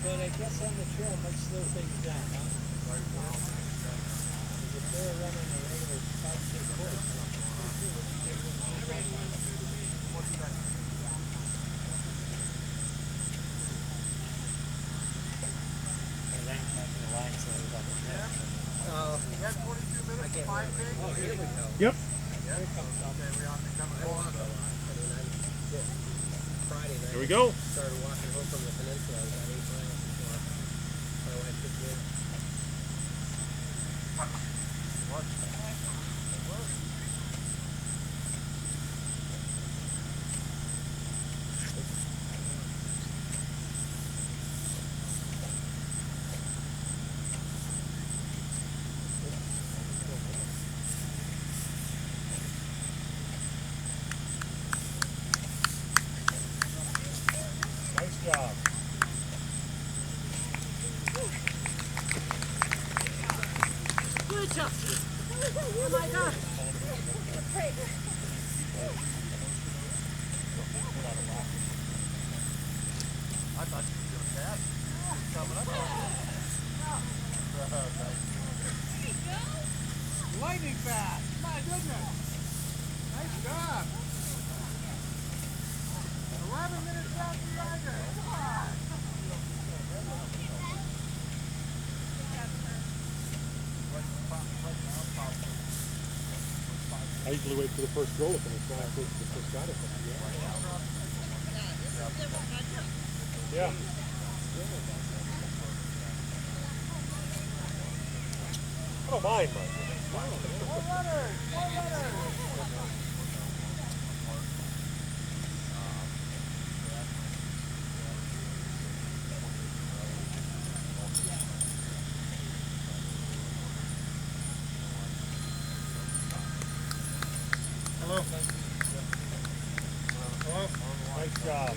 But I guess on the trail might slow things down, huh? Because if they're running a regular 5K course, You had 42 minutes, 5K? oh, here we go. Yep. Here comes Okay, we are coming along. Friday night. Here we go. Started walking home from the peninsula. I was at 8 miles before my wife took me. Nice job. Good job. Oh my God. Great. I thought you were doing fast. Coming up. Lightning fast. My goodness. Nice job. 11 minutes down the under. Come on. I usually wait for the first roll to finish when I first got it. Yeah. I don't mind much. More runners. More runners. Hello. Hello. Nice job.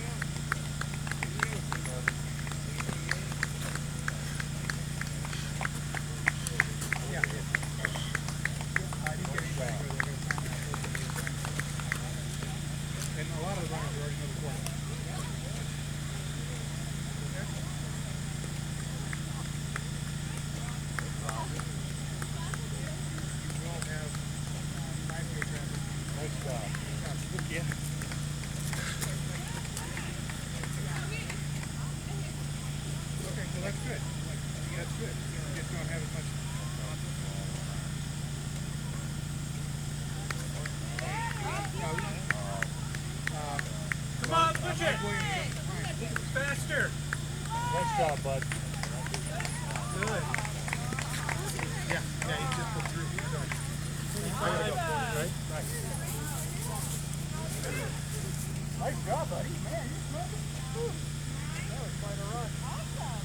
And a lot of the runners already know the course. You all have 5K traffic. Nice job. Yeah. Okay, so that's good. That's good. You just don't have as much. Come on, push it. Faster. Nice job, bud. Good. Yeah, you just go through. Right? Right. Nice job, buddy. Man, you're smoking. That was quite a run. Nice job.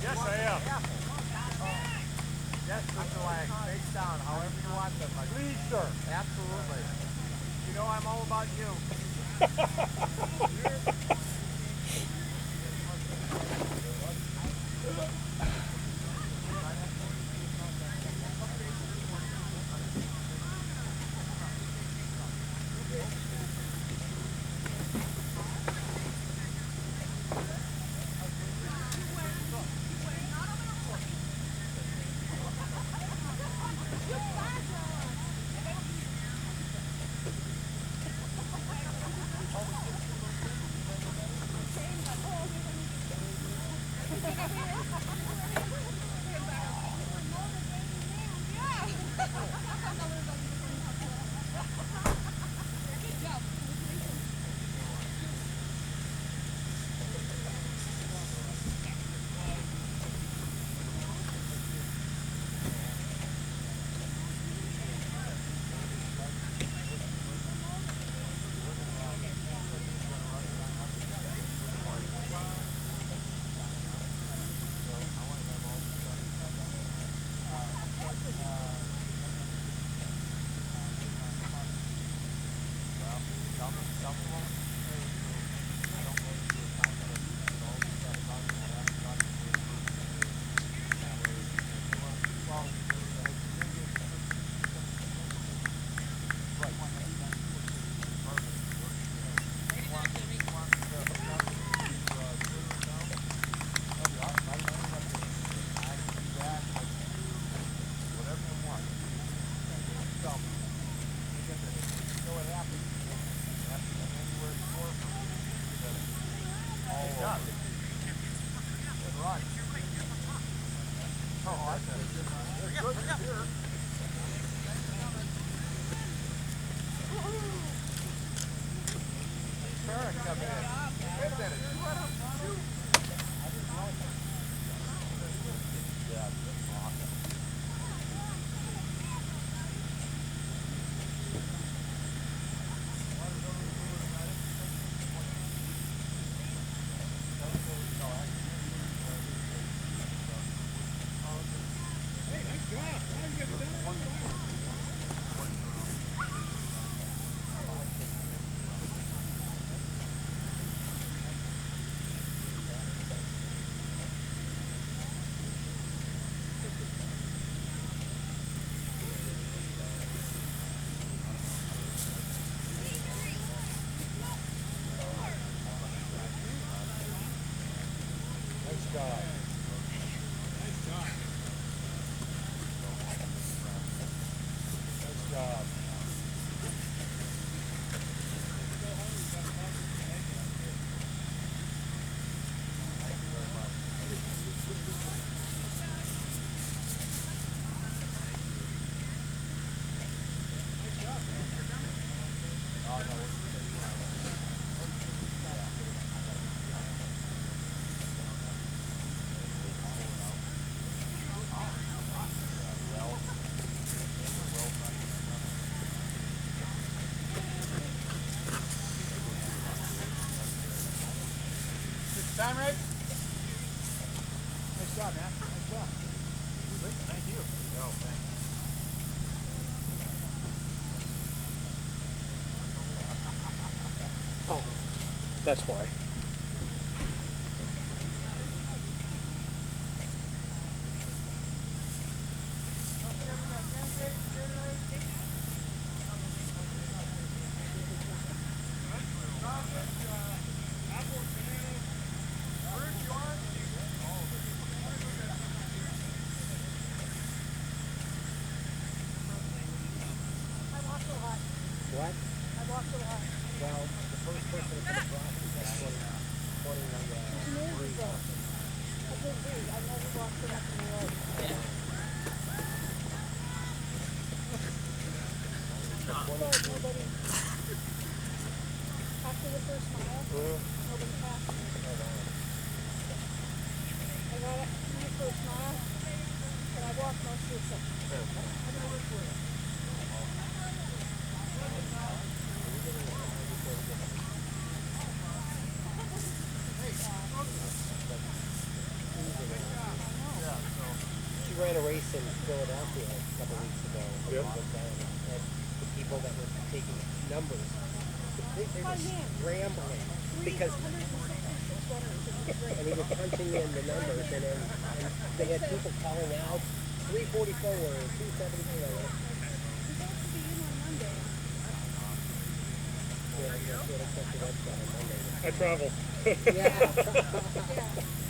Yes, I am. Yes, Mr. Lang. Face down, however you want them. Please, sir. Absolutely. You know I'm all about you. job. Good run. Oh, I said it. They're good here. Turn coming in. Wait a minute. You let him shoot. Yeah, awesome. Time, right? Nice job, man. Nice job. Thank you. No, thanks. Oh, that's why. What? I walked a lot. Well, the first person to come across is like 20 Years ago. I did read. I never walked it up in the road. Nobody. After the first mile, nobody passed me. I got up to the first mile, and I walked most of the second. I never quit. She ran a race in Philadelphia a couple weeks ago. Yep. And the people that were taking numbers, they were scrambling because and he was punching in the numbers, and then they had people calling out 344 or 274. I travel. Yeah.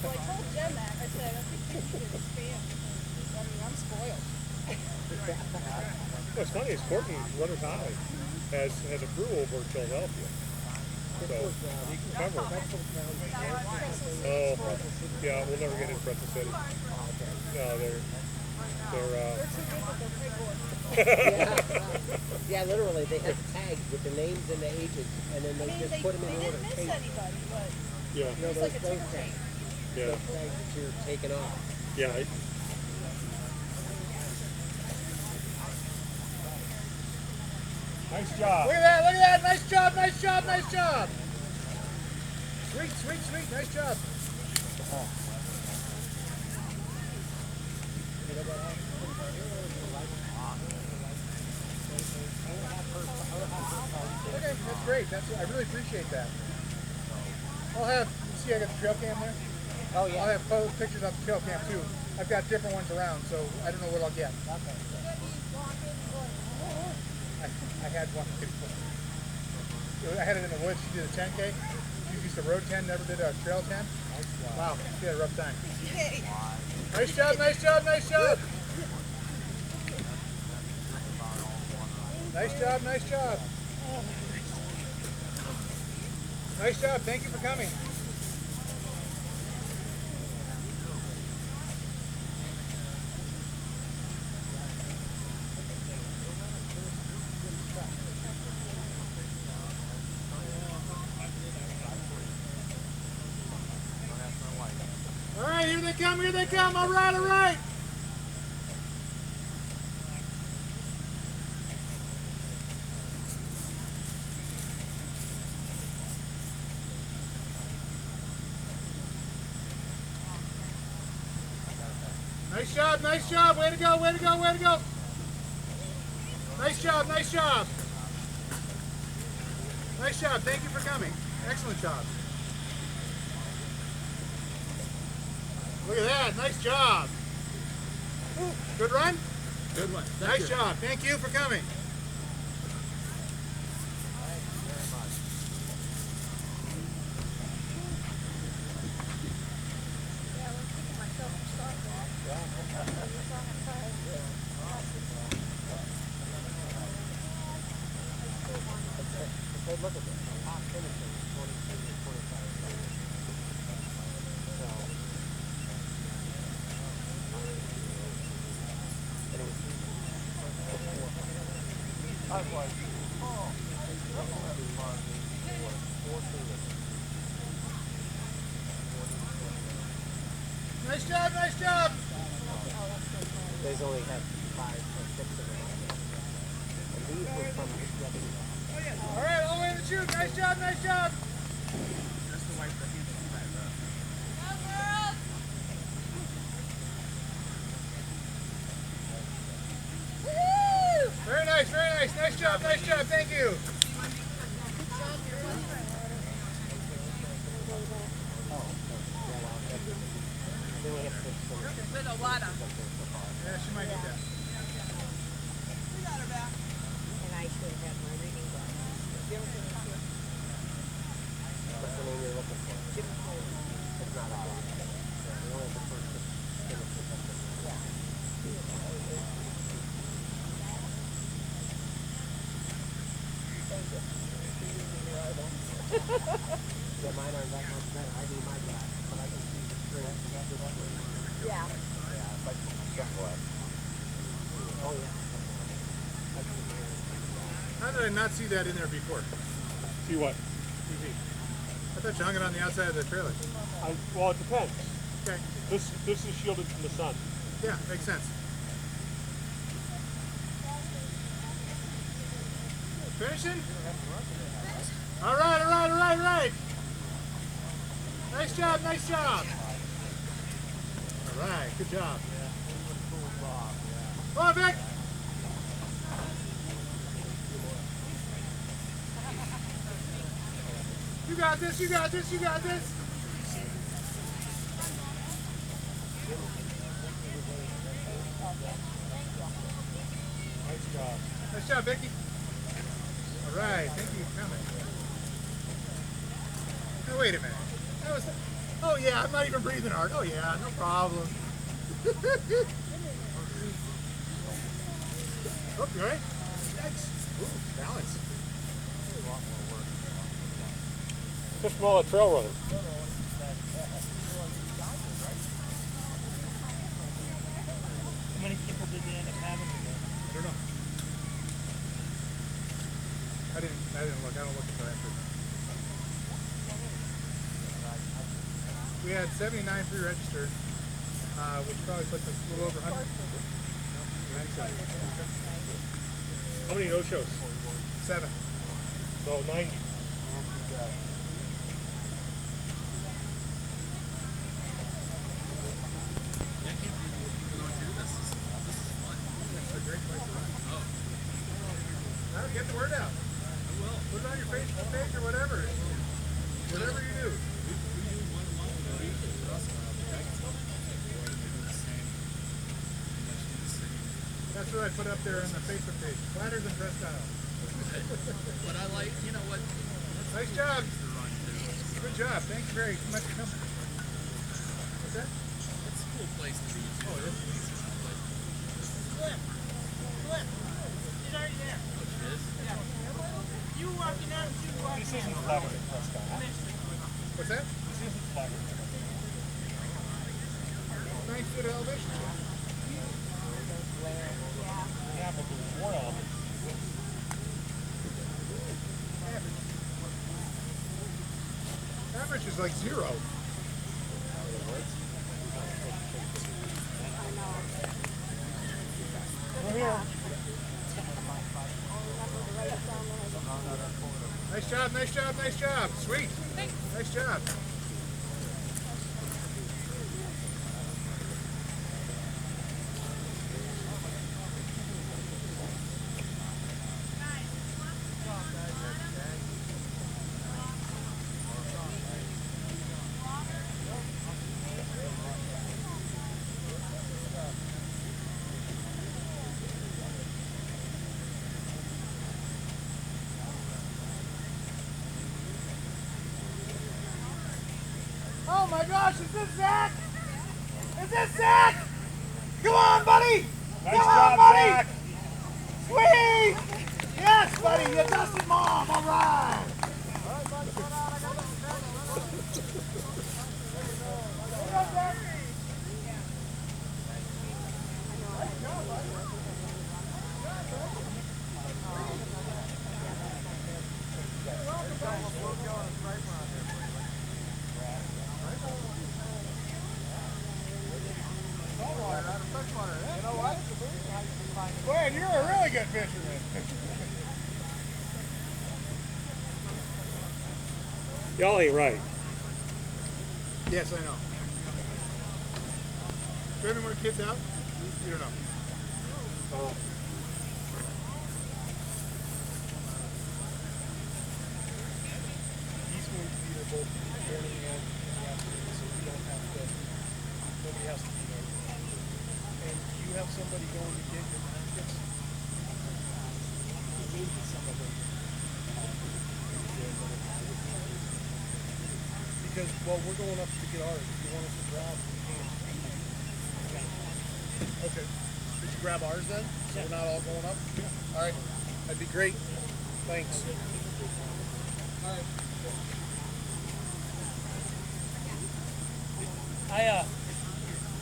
Well, I told Jen that. I said, I think you need to expand. I mean, I'm spoiled. What's funny is Courtney Runners High has a crew over in Philadelphia. So you can cover it. Oh, yeah, we'll never get into Pretzel City. No, they're too good with their paperwork. Yeah, literally, they had tags with the names and the ages, and then they just put them in order. They didn't miss anybody, but yeah. No, it's those like a ticker tape. Yeah. Those tags that you're taking off. Yeah. Nice job. Look at that, look at that. Nice job, nice job, nice job. Sweet, sweet, sweet. Nice job. Okay, that's great. I really appreciate that. I'll have, you see I got the trail cam there? Oh, yeah. I'll have pictures of the trail cam too. I've got different ones around, so I don't know what I'll get. I had one. I had it in the woods. She did a 10K. She used a road 10, never did a trail 10. Wow, she had a rough time. Nice job, nice job, nice job. Nice job, nice job. Nice job, thank you for coming. they come, here they come. All right, all right. Nice job, nice job. Way to go, way to go, way to go. Nice job, nice job. Nice job, thank you for coming. Excellent job. Look at that, nice job. Good run? Good one. Nice job, thank you for coming. Hey, look at this. Top finishing is 22 to 25. So, I was like, oh, Nice job, nice job. They've only had 5 or 6 of them. And these were from the other. All right, all the way to the chute. Nice job, nice job. That's the white that he's Very nice, very nice. Nice job, thank you. They only have 6 of them. There's been a lot of. Yeah, she might need that. We got her back. And I should have my reading glasses. What's the name you're looking for? It's not a lot. They only have the first 6 finishes of them. Yeah, mine aren't that much better. I do my job, but I can see the straight. Yeah. Yeah, but oh yeah. How did I not see that in there before? See what? TV. I thought you hung it on the outside of the trailer. Well, it depends. Okay. This is shielded from the sun. Yeah, makes sense. Finishing? All right, all right, all right, all right. Nice job, nice job. All right, good job. Come on, Vic. You got this, you got this, you got this. Nice job. Nice job, Vicky. All right, thank you for coming. Now, wait a minute. That was. Oh yeah, I'm not even breathing hard. Oh yeah, no problem. Oh, you all right? Thanks. Ooh, balance. Just from all the trail running. How many people did they end up having today? I don't know. I didn't look. I don't look until after. We had 79 pre-registered, which probably puts us a little over 100. How many no-shows? 7. So 90. It's a great place to run. Well, get the word out. I will. Put it on your Facebook page or whatever. Whatever you do. That's what I put up there on the Facebook page. Flatter than dress style. But I like, you know what? Nice job. Good job. Thank you very much for coming. What's that? It's a cool place to be. Oh, it is. She's already there. Oh, she is? Yeah. You walking out and she walking This isn't flatter than Prescott. What's that? This isn't flatter than Prescott. 9-foot elevation. Yeah, but there's more elements. Average is like 0. Nice job, nice job, nice job. Sweet. Nice job. Oh my gosh, is this Zach? Is this Zach? Come on, buddy! Nice Come job, on, buddy! Zach. Sweet! Yes, buddy, you dusted mom, all right! Glenn, you're a really good fisherman. Y'all ain't right. Yes, I know. Swimming when the kids out? You don't know. He's going to be there both in the morning and in the afternoon, so you don't have to, nobody has to be there. And do you have somebody going to get your blankets? You need some of them. Because, well, we're going up to get ours. If you want us to grab, we can. Okay. Did you grab ours then? So we're not all going up? All right. That'd be great. Thanks.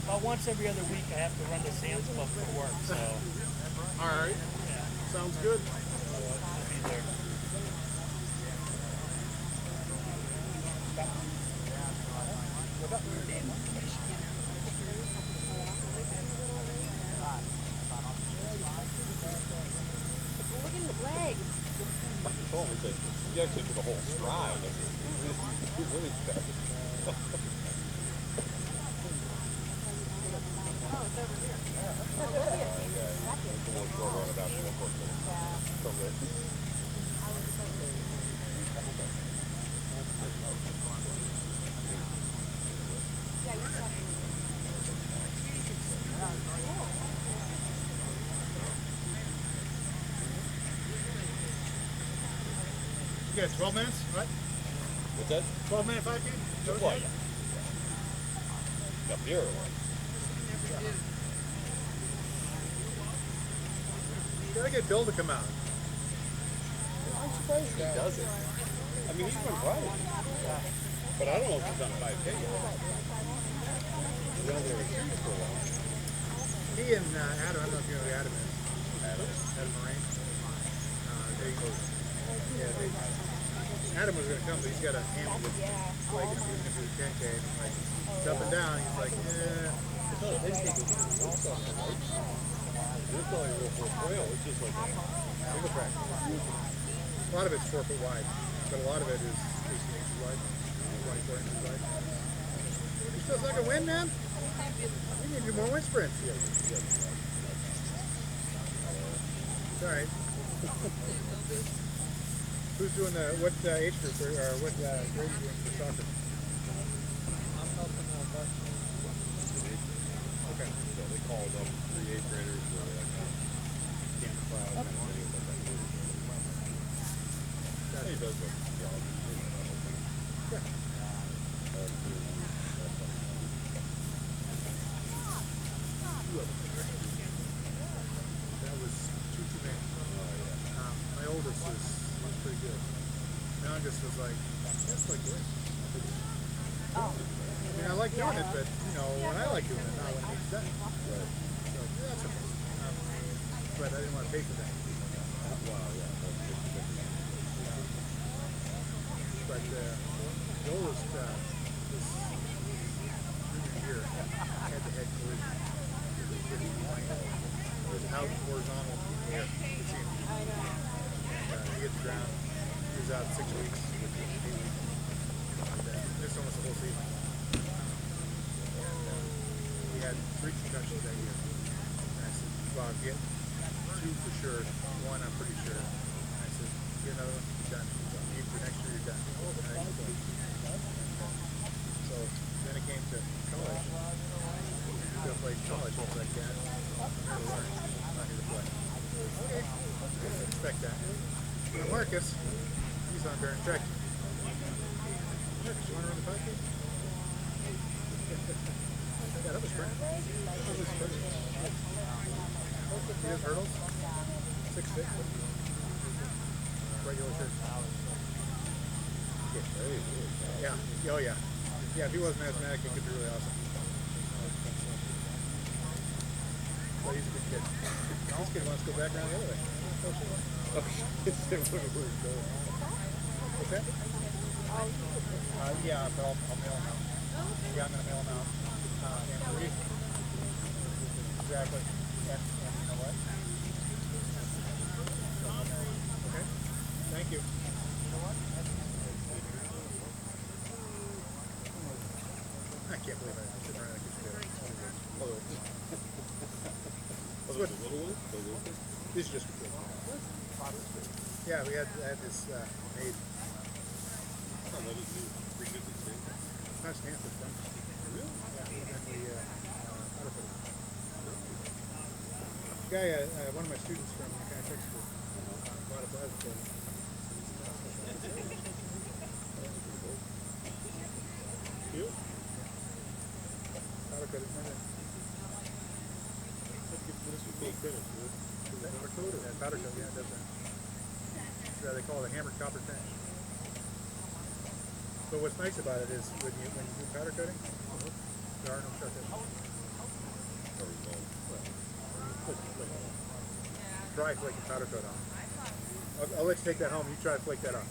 About once every other week I have to run to Sam's Club for work, so All right. Sounds good. I'll be there. Look at the leg. You actually took a whole stride. You're really fast. You got 12 minutes, right? What's that? 12-minute 5K? Well, yeah. Got beer or what? Gotta get Bill to come out. I'm surprised he doesn't. I mean, he's been running. But I don't know if he's done 5K yet. He's been over there for a while. He and Adam, I don't know if you know who Adam is. Adam Moraine. Adam was going to come, but he's got a hammy with like if he was going to do the 10K. And like, he's up and down. He's like, It's not like a real full trail. It's just like a single track. A lot of it's 4 foot wide, but a lot of it is 18 inches wide, 24 inches wide. You still suck a wind, man? We need to do more wind sprints. It's all right. Who's doing what age group or what grade are you doing for soccer? I'm helping out. Okay. So they called up 3 8th graders for camp cloud kind of thing. He does look That was too many. My oldest was pretty good. My youngest was like, that's like this. I mean, I like doing it, but you know, when I like doing it, not when it's done. Right. So yeah, that's okay. But I didn't want to pay for that. wow, yeah. But the oldest this junior year head-to-head collision. out horizontal in the air. You can see him. I know. And, he hit the ground. He was out 6 weeks, 8 weeks. And, missed almost the whole season. And we had 3 concussions that year. And I said, well, I'll get 2 for sure. 1 I'm pretty sure. And I said, get another one, you're done. You for next year, you're done. So then it came to college. Still played college. I was like, Dad, I'm here to learn. I'm not here to play. Okay. I expect that. Now Marcus, he's on Baron Trek. Marcus, you want to run the podcast? Yeah, that was great. That was great. He has hurdles. 6'6". Regular shirt. Yeah. Oh yeah. Yeah, if he wasn't asthmatic, it could be really awesome. But he's a good kid. This kid wants to go back around the other way. What's that? Yeah, but I'll mail him out. Yeah, I'm going to mail him out. And Marie. Exactly. And you know what? Okay. Thank you. You know what? I can't believe I'm sitting around like this. This is just a kid. Yeah, we had this made. Not Stanford, though. Really? Yeah, and then we guy, one of my students from Mechanic Tech School, bought a plasma cutter. You? Powder cutter, remember? Yeah, powder coat, yeah, it does that. They call it a hammered copper finish. But what's nice about it is when you do powder coating, there are no sharp edges. Try flaking powder coat on. I'll let you take that home. You try to flake that off.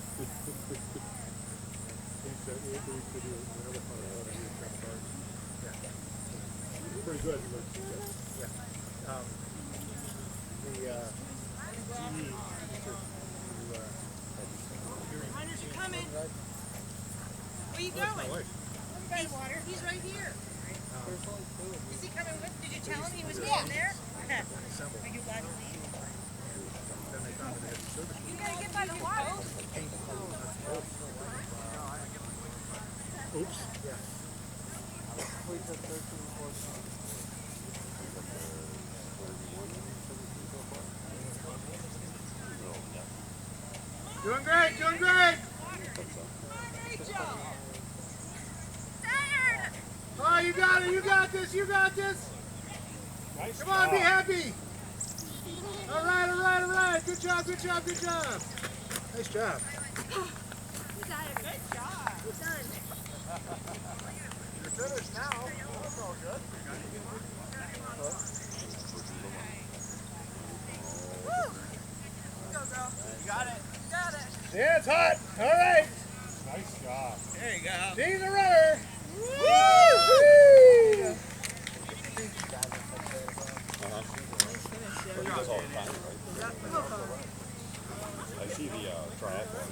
Pretty good. Yeah. Miners are coming. Where you That's my going? wife. He's right here. Is he coming with? Did you tell him he was Yeah. going there? Assemble. Are you glad to leave? Then they found that they had the service. You gotta get by the water. Oops. Yeah. Doing great, doing great. Great job. Oh, you got it, you got this, you got this. Nice Come on, job. be happy. All right, all right, all right. Good job, good job, good job. Nice job. You got it. Good job. Well done. You're finished now. That's all good. Woo. Go, girl. You got it. You got it. Yeah, it's hot. All right. Nice job. There you go. She's a runner. He does all the time, right? I see the triathlon.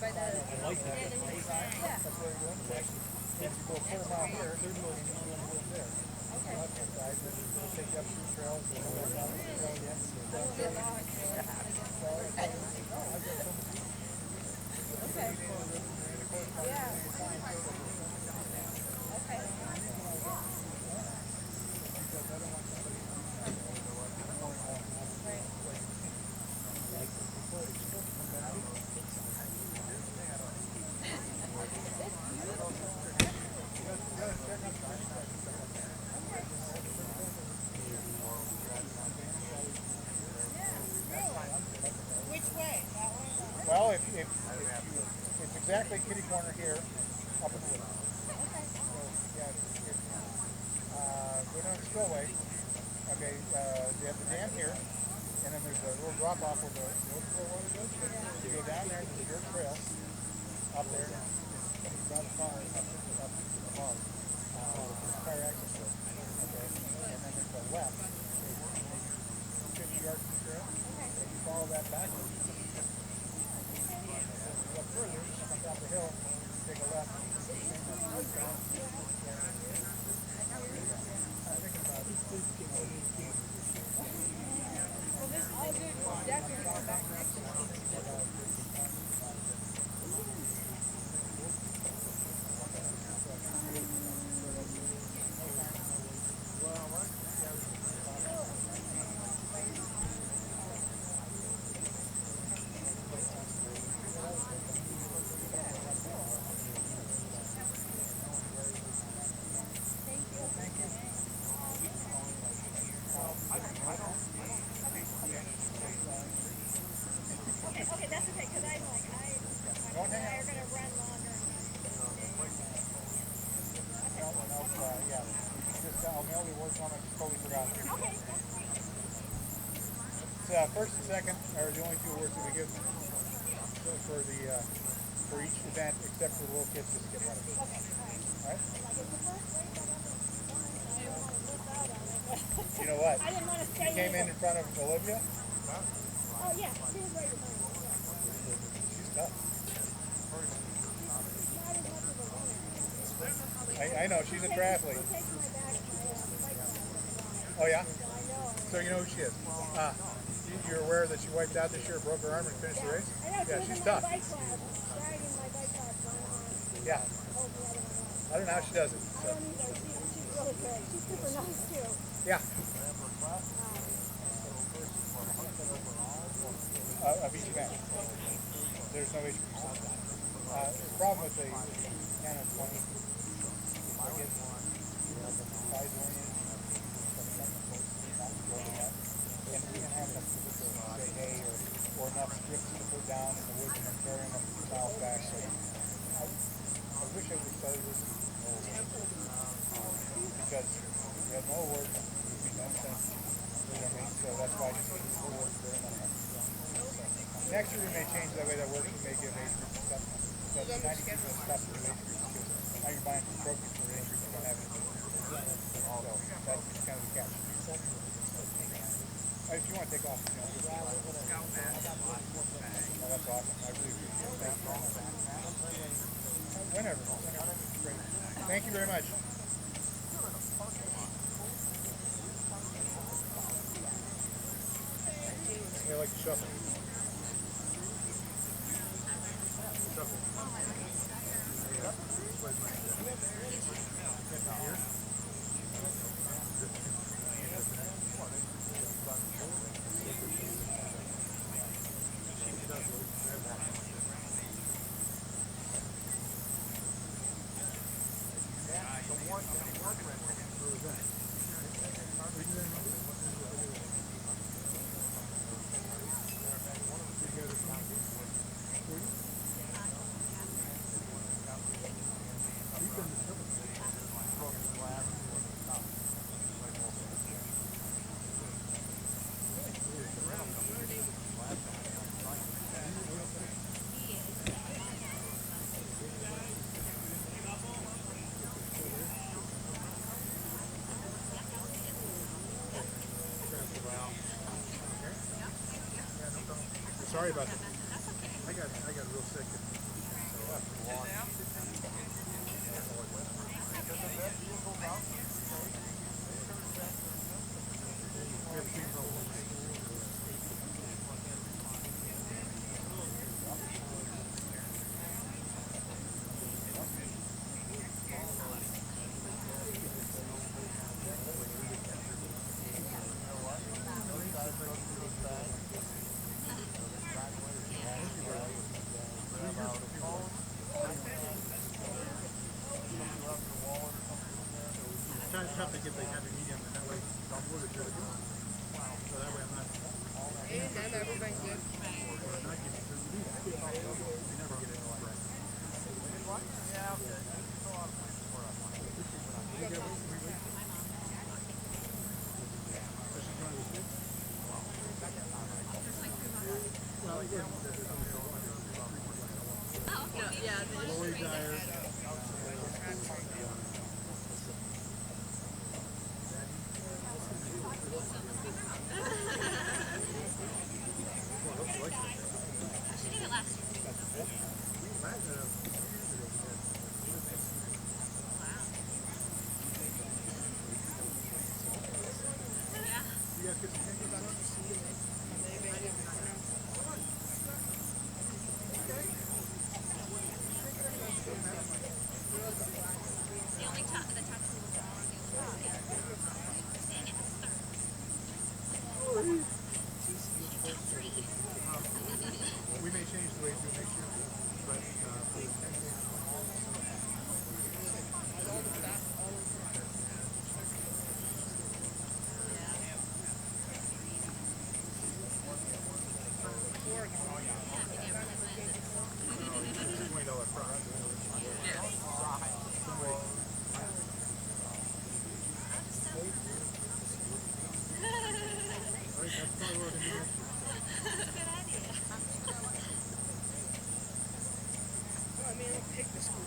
by the I like that. end of the sign. Yeah. That's what we're doing. If you go a quarter mile here, and you're going to live there. Okay. Left hand side, then we'll take you up through trails, and we'll go down the trail again. I will get lost. Okay. Yeah. Okay. Which way? That way? Well, it's exactly kitty corner here, up in the woods. Okay. So, yeah, go down the spillway. Okay, you have the dam here, and then there's a little drop off where the overflow water goes. You go down there, there's a dirt trail up there. It's about as far up to the bog. Fire access road. Okay, and then there's a left, 50 yards from the trail. If you follow that backwards, go up further, come down the hill, take a left. Well, this all good. Definitely going back next year. Okay, that's okay, because I'm like, I and I are going to run longer. I'll mail the awards on. I totally forgot. Okay, that's fine. It's first and second are the only two awards that we give for the for each event, except for the little kids just get better. Okay, all right. All right? Like, it's the first race I've ever won. I didn't want to miss out on it, but You know what? I didn't want to stay You came in front of Olivia. Oh, yeah, she was right behind me. Yeah. She's tough. Not as much of a runner. I know she's a triathlete. She takes my bag, my bike ride. Oh yeah. So I know. So you know who she is. You're aware that she wiped out this year, broke her arm, and finished the race. I know, Yeah, she was she's in my tough. bike class, riding my bike class when Yeah. I hold the other one up. I don't know how she does it. I So. don't either. She's really good. She's super nice too. Yeah. Of each event. There's no age group. The problem with the 10 and 20 is I get size oriented, and we didn't have enough people to say hey or enough strips to put down in the woods and then carrying them 2 miles back. So I wish I would have started this because we had no awards, it would be no sense. You know what I mean? So that's why I just gave the awards very much. Next year we may change the way that works. We may give age groups stuff. But 90% of stuff for the age groups because now you're buying trophies for age groups you don't have anything. So that's kind of the catch. If you want to take off, you know. Oh, that's awesome. I really appreciate it. Whenever. Great. Thank you very much. I like to shuffle. Sorry about that. I got real sick. tough to get the happy medium, and that way I'll order it. So that way I'm not. And none of them good. Or not giving because we never get it right. Yeah, okay. There's a lot of places where I want it. Lori Dyer. She did it last year. You guys get some tickets on it? The only top the top two was on the other one. Dang it, that's third. Top three. We may change the way we make sure, but for the 10K. $20 prize. That's probably what it is. That's a good idea. I mean, I'll pick the school.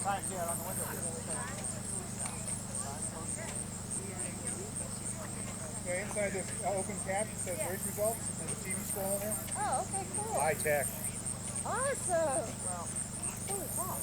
Sign here on the window. Okay, inside this open cap, it says race results, and there's a TV scroll in there. Oh, okay, cool. High tech. Awesome. Holy cow.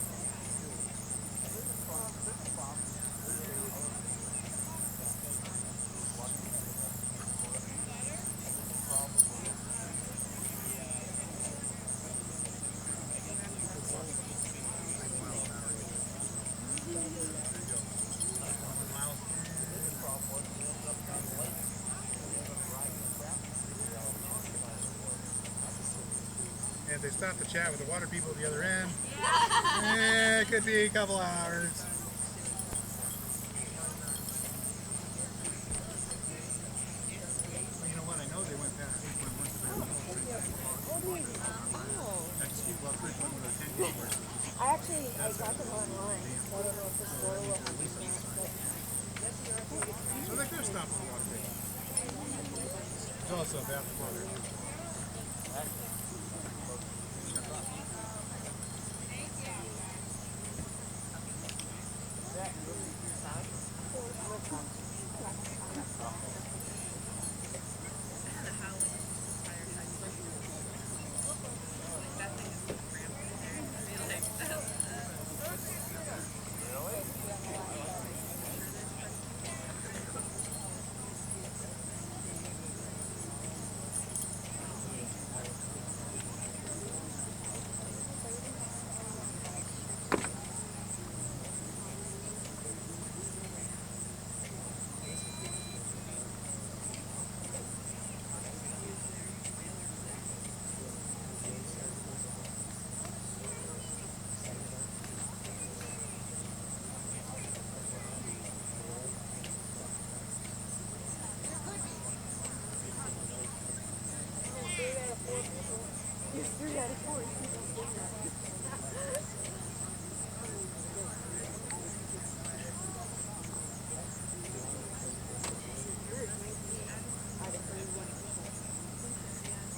And if they stop to chat with the water people at the other end, it could be a couple hours. Well, you know what? I know they went past 8.1. That's steep bluff bridge, one of the 10 kilometers. I actually, I got them online, so I don't know if the store will have them or not, but So they could have stopped at the water bridge. There's also a bathroom water. there's 3 out of 4 people.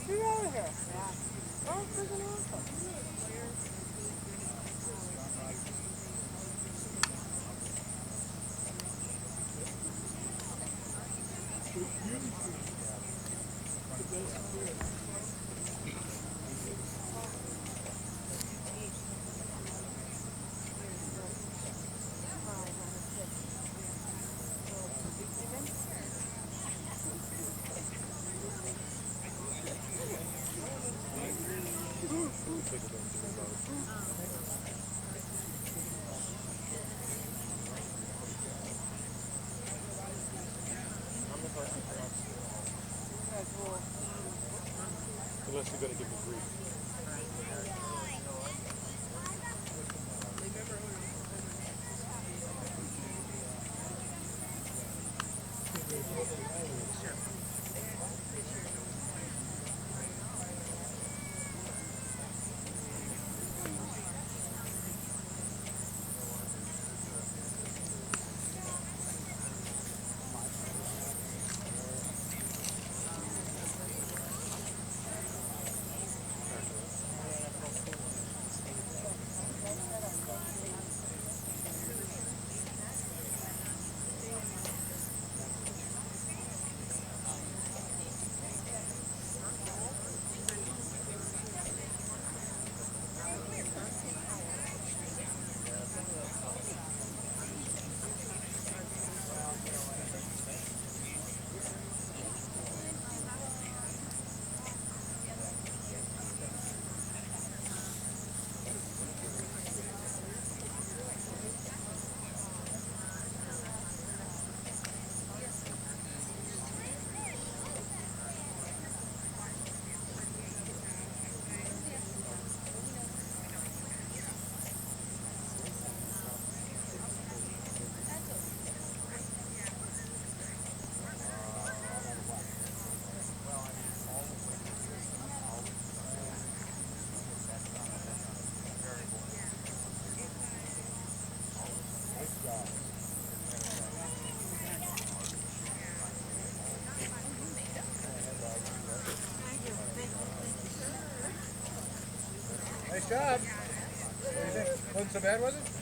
Get out of here. Yeah. Oh, freaking awesome. Unless you're gonna give me grief. Nice job. What do you think? Wasn't so bad, was it?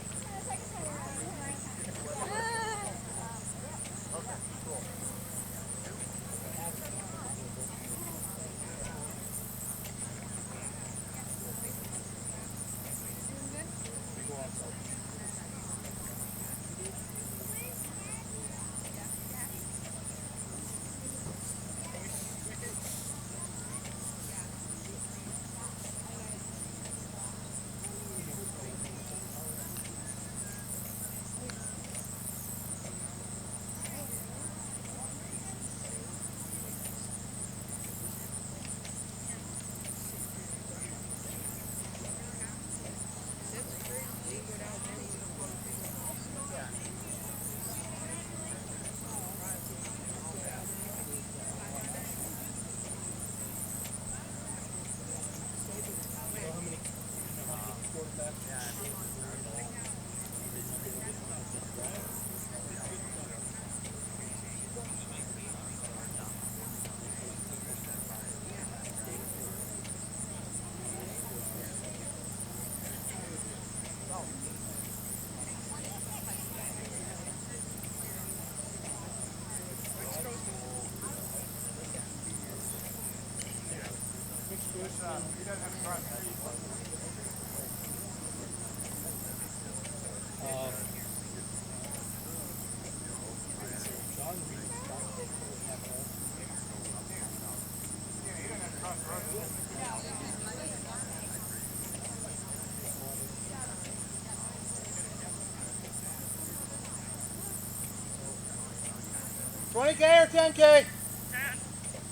$20K or 10K? 10.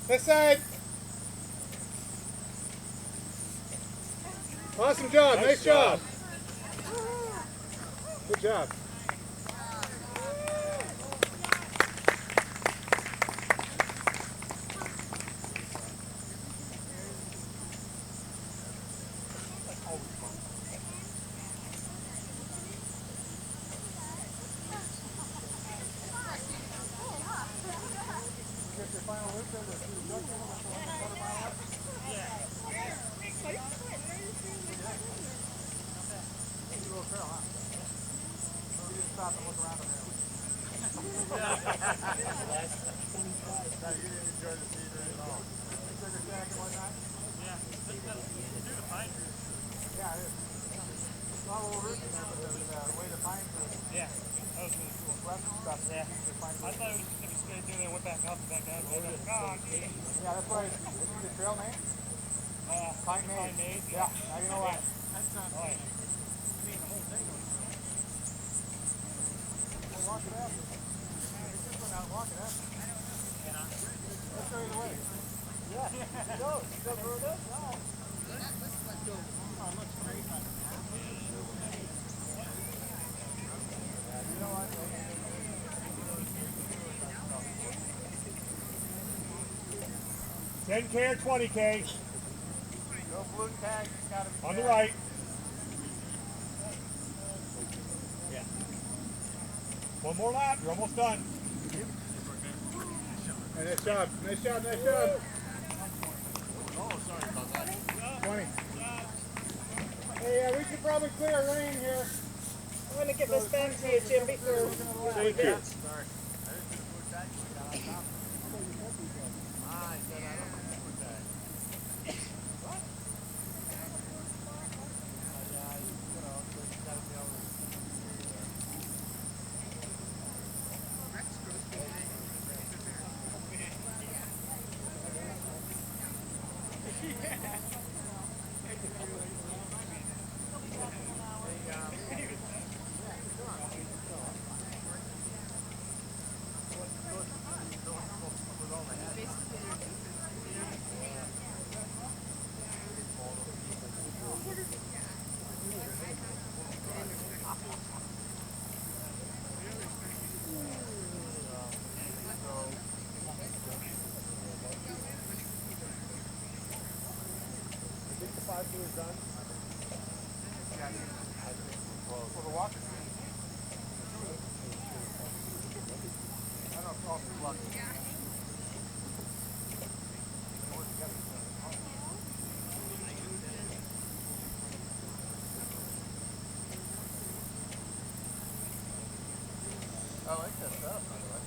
This side. Awesome job. Nice job. Good job. Walk it up. Let's show you the way. 10K or 20K? No blue tag, gotta be On the right. Yeah. One more lap, you're almost done. Hey, nice job, nice job, nice job. Oh, sorry about that. 20. Hey, we could probably clear a lane here. I'm gonna get this back to you, Jim, before. Thank you. Sorry. I didn't see the blue tag. I got on top of it. I said I don't see the blue tag. What? Yeah, you know, so you gotta be able to. For the walk. I don't know if all three walks. I like that setup, by the way.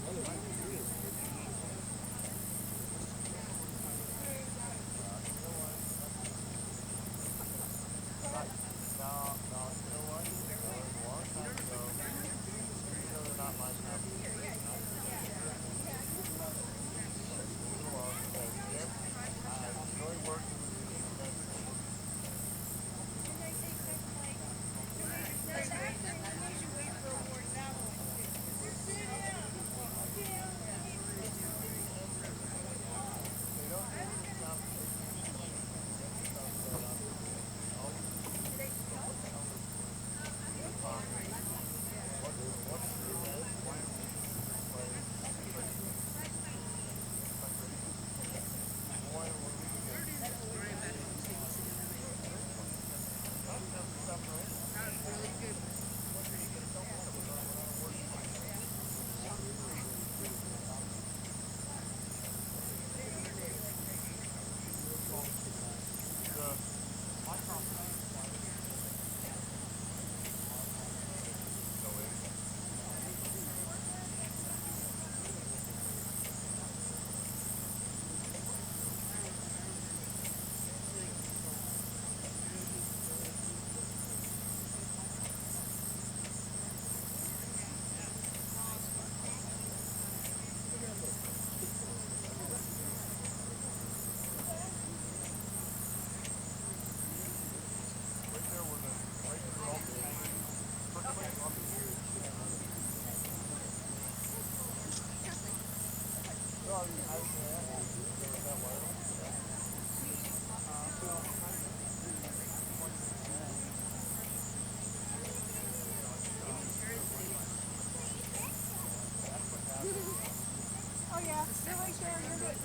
Oh yeah, you're right there. You're good.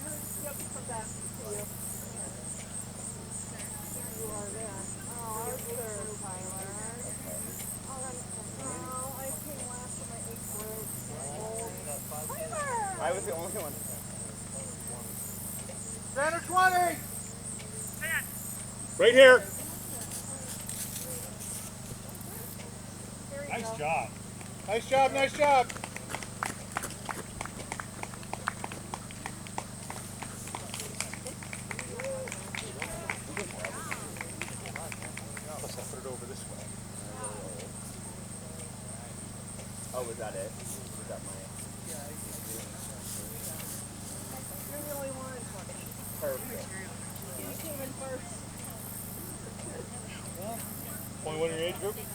Yep, come back to you. There you are there. Oh, Arthur, Tyler. Oh, I came last with my 8th grade. Tyler! I was the only one. 10 or 20! Right here. There you Nice go. job. Nice job, nice job. Oh, was that it? Was that my... You're the only one. Perfect. You came in first. Only one in your age group? You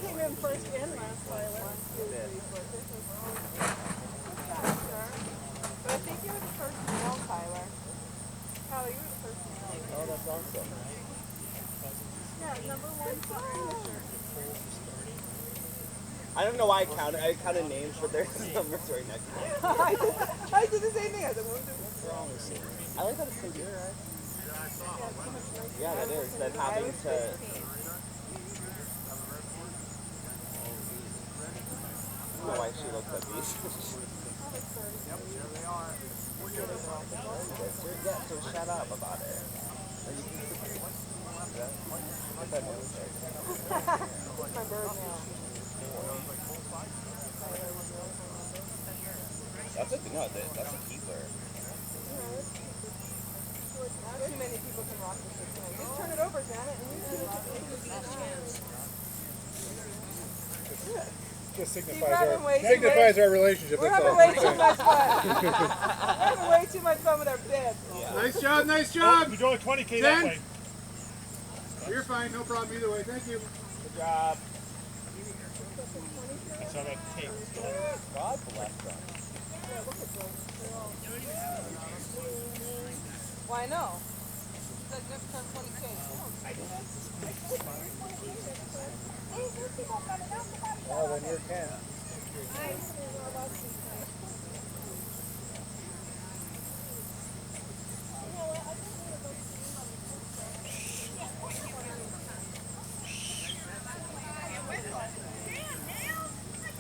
came in first and last, Tyler. 1, 2, 3, 4, 5, 6, 7, 8. But I think you were the I don't know why I counted names, but there's numbers right next to it. I did the same thing. I was like, I like that it's computerized. Yeah, that is. Than having to. I don't know why she looks at these. Yeah, so shut up about it. Or you can put that nose there. It's my bird now. That's a keeper. Not too many people can rock this thing. Just turn it over, Janet, and you can Just Steve, signifies our relationship. We're That's having all. way too much fun. We're having way too much fun with our beds. Yeah. Nice job, nice Oh, job. you're doing 20K that 10. way. You're fine, no problem either way. Thank you. Good job. That's how that tape is going. God bless them. Why no? That just turned 20K. Well, then you're 10.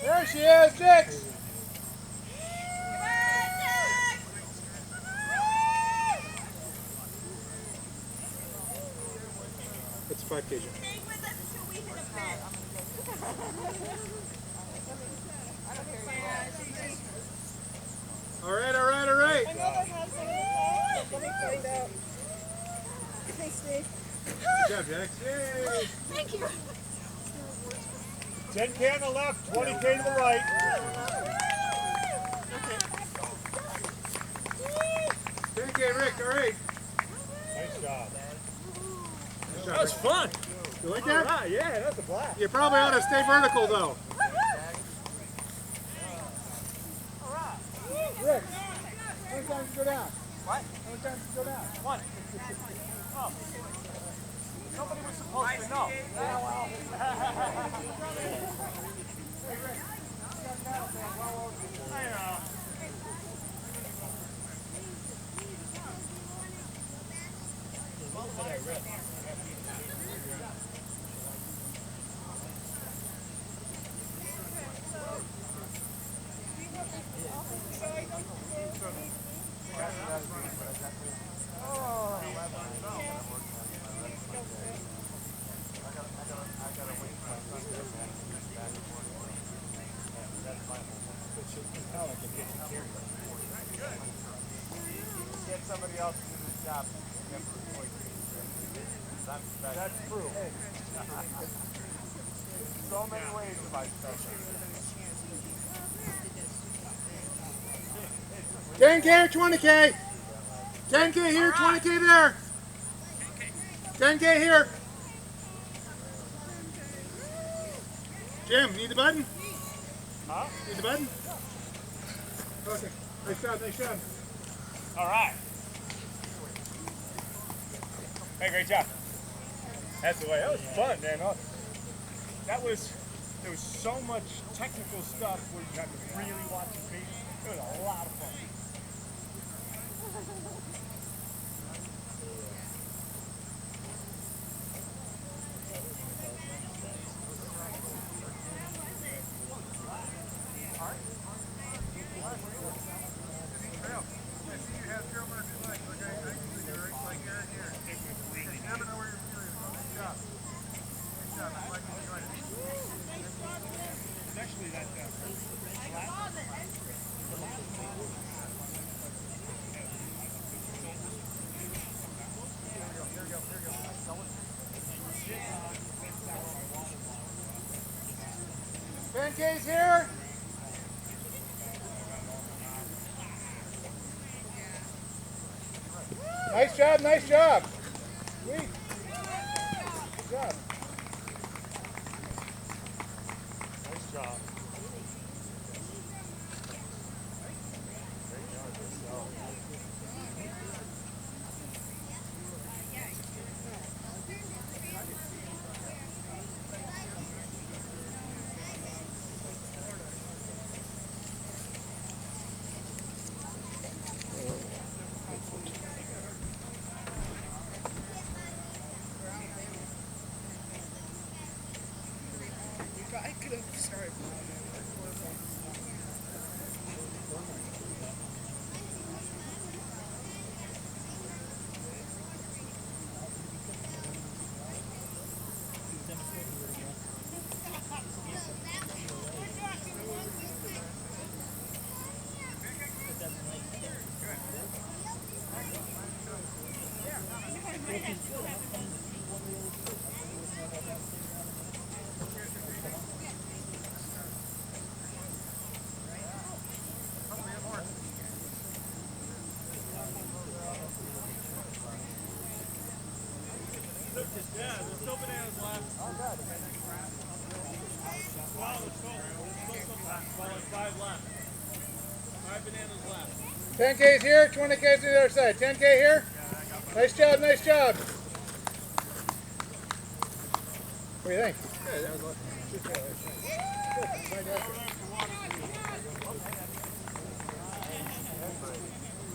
There she is, Dix. It's 5 kg. All right, all right, all right. I know that has some in the past, but let me find out. Hey, Steve. Good job, Jax. Yay. Thank you. 10K on the left, 20K to the right. 10K, Rick, all right. Nice job. Nice job, That was Rick. fun. You like that? Right, yeah, that's a blast. You probably ought to stay vertical, though. Rick, how many times you go down? What? How many times you go down? One. Oh. Somebody was supposed to know. Yeah, well. I know. Get somebody else to do this job. That's true. So many ways to buy stuff. 10K or 20K? 10K here, 20K there. 10K here. Jim, need the button? Huh? Need the button? Okay. Nice job, nice job. All right. Hey, great job. That's the way. That was fun, man. There was so much technical stuff where you had to really watch your feet. It was a lot of fun. K's here. Nice job, nice job. Sweet. Good job. Nice job. Yeah, there's still bananas left. Oh, God. Well, there's still some left. Well, there's 5 left. 5 bananas left. 10K's here, 20K's to the other side. 10K here. Nice job, nice job. What do you think?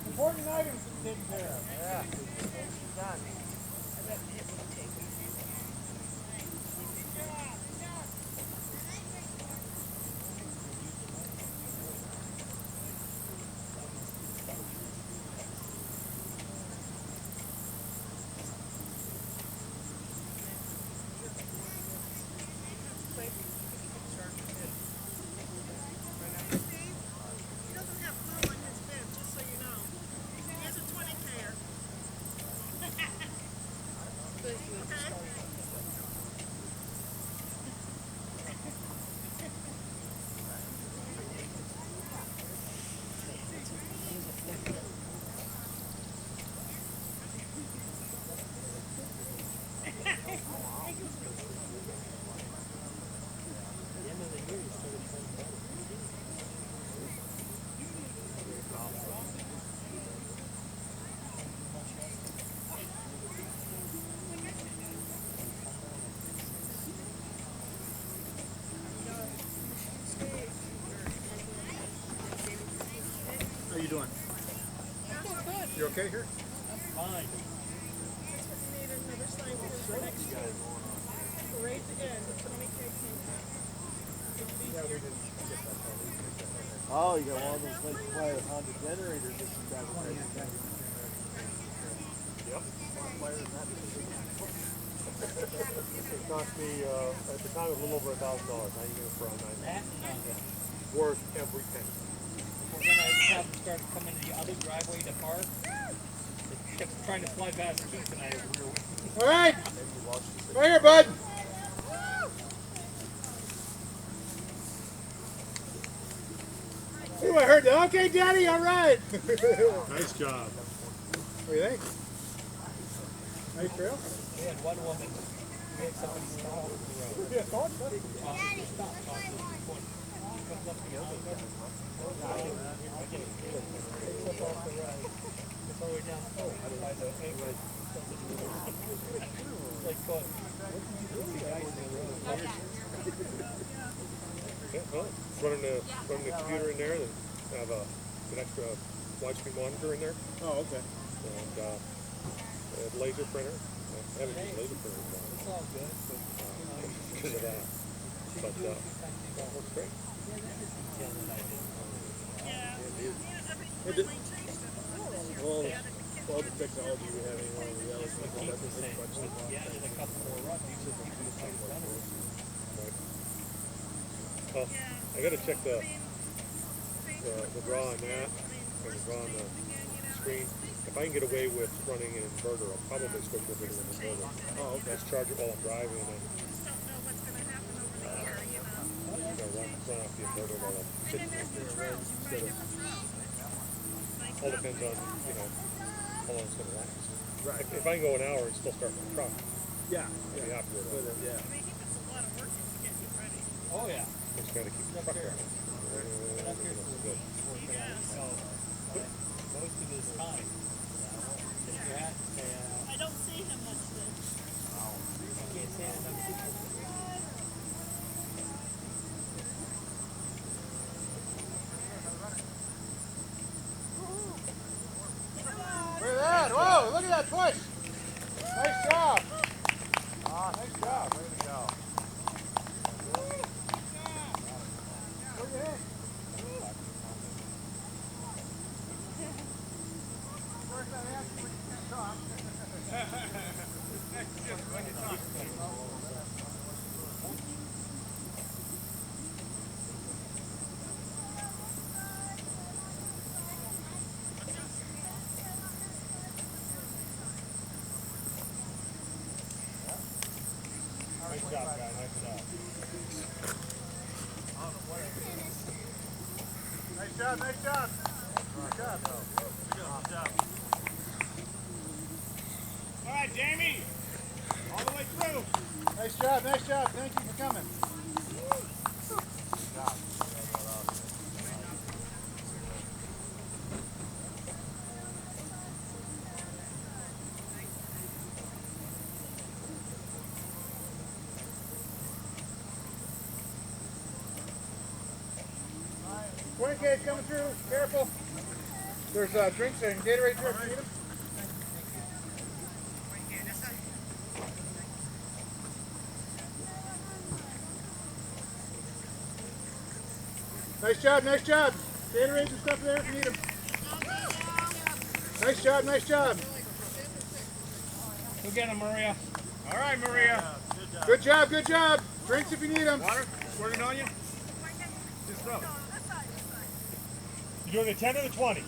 Important items taken care of. Yeah. Done. He doesn't have glue on his bib, just so you know. He has a 20-K-er. Okay? How you doing? You okay here? Fine. Need another sign for next year. Parades again, the 20-K team. Yeah, we didn't get that far. Oh, you got one of those like quiet Honda generators that you drive away. Yep. It cost me, at the time, a little over $1,000. Now you get it for around $900. Worth every penny. We're gonna have them start coming to the other driveway to park. They kept trying to fly past Keith tonight as we were. All right. Right here, bud. Ooh, I heard that. Okay, Daddy, all right. Nice job. What do you think? Nice trail? We had one woman. We had somebody stop on the road. Yeah, thought so. Stop on the point. Comes up the other way. Takes us off the right. It's all the way down. Oh, by the anyway. Like what? Yeah, well, running the computer in there, then have an extra widescreen monitor in there, Oh, okay. and a laser printer. I haven't used laser printer in a while It's all good, but because of that. But that works great. All the technology we have anymore, we yeah, there's a couple more runs. These are the two things done. Well, I got to check the draw on that and the draw on the screen. If I can get away with running an inverter, I'll probably switch over to an inverter. Oh, okay. Just charge it while I'm driving and then run off the inverter while I'm sitting there. All depends on, how long it's going to last. Right. If I can go an hour and still start my truck, Yeah. I'd be happy with it. Yeah. Oh yeah. Just got to keep the truck running. Been up here for Good. working on it, so most of his time. If you had to say, I don't see him much then. I can't say enough people. Look at that. Whoa, look at that push. Nice job. Nice job. Way to go. What do you think? job, guys. Nice job. Nice job, nice job. Good job. Good job. All right, Jamie. All the way through. Nice job, nice job. Thank you for coming. Point cage coming through. Careful. There's drinks and Gatorade here. Need them? Nice job, nice job. Gatorades and stuff there if you need them. Nice job, nice job. Go get him, Maria. All right, Maria. Good job, good job. Drinks if you need them. Water? Squirting on you? Just throw. You doing the 10 or the 20?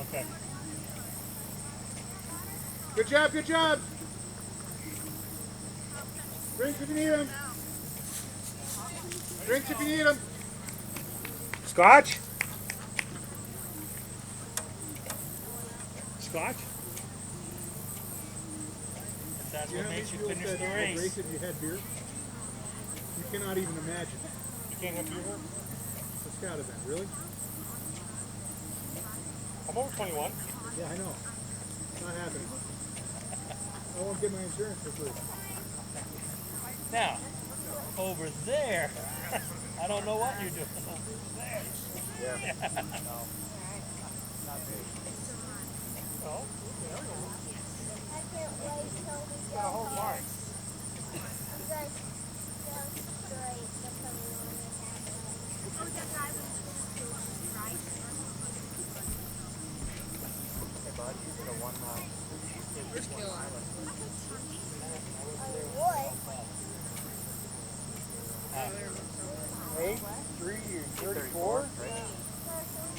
Okay. Good job, good job. Drinks if you need them. Drinks if you need them. Scotch? Scotch? That's what makes you finish the race. If you had beer? You cannot even imagine. You can't have beer here? The scout event, really? I'm over 21. Yeah, I know. Not happening. I won't get my insurance for free. Now, over there, I don't know what you're doing over there. Yeah. Oh, I can't wait till we go got a whole home. bar. You guys don't straight the balloon we have. Oh, that guy was supposed to, right? Hey, bud, you did a 1 mile. I would. 8, 3, 34?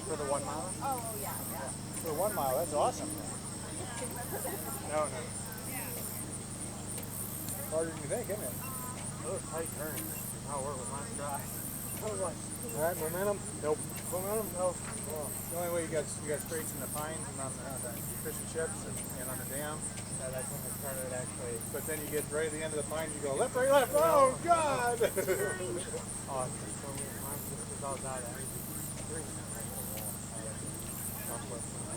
For the 1 mile? Oh, yeah. For 1 mile, that's awesome. No. Harder than you think, isn't it? Those tight turns. How it worked with my stride. Alright, momentum? Nope. Momentum? No. The only way you got straights in the pines and on the fish and chips and on the dam. That's when they started actually. But then you get right at the end of the pines, you go left, right, left. Oh, God! Oh, so many times just all died.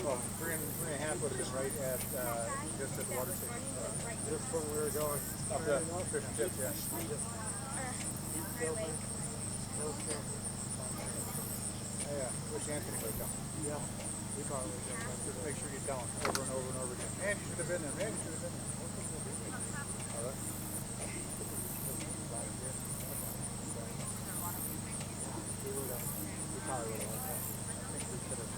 Well, three and a half would have been right at just at the water station. Just when we were going Up the fish and chips, yeah. Yeah, wish Anthony would have come. Yeah. We probably did. Just make sure you tell him over and over and over again. Man, you should have been there. Man, you should have been there. All right. We probably would have. I think we could have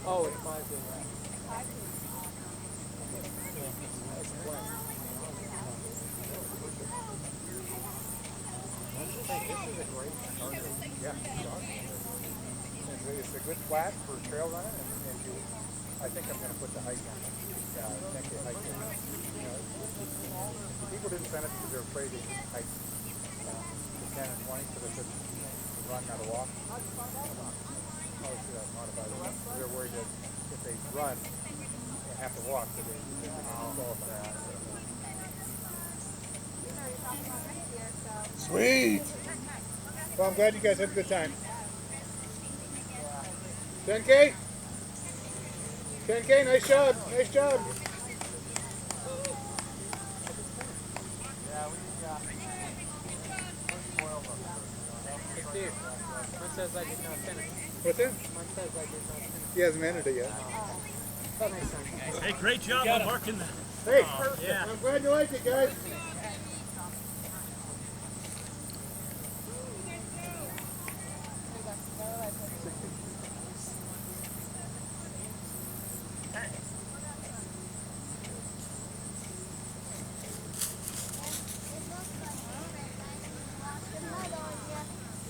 Oh, it's 5 days. This is a great starter. Yeah, it's awesome. It's a good flat for trail running, and you, I think I'm going to put the hike on. Yeah, I think the hike in. You know, people didn't sign up because they're afraid to hike the 10 and 20, so they could run, not a walk. Probably should have modified it. They're worried that if they run and have to walk, that they can qualify. Sweet! Well, I'm glad you guys had a good time. 10K? 10K, nice job, nice job. Steve, mine says I did not finish. What's that? Mine says I did not finish. He hasn't entered it yet. That makes sense. Hey, great job on marking that. Hey, yeah. I'm glad you liked it, guys.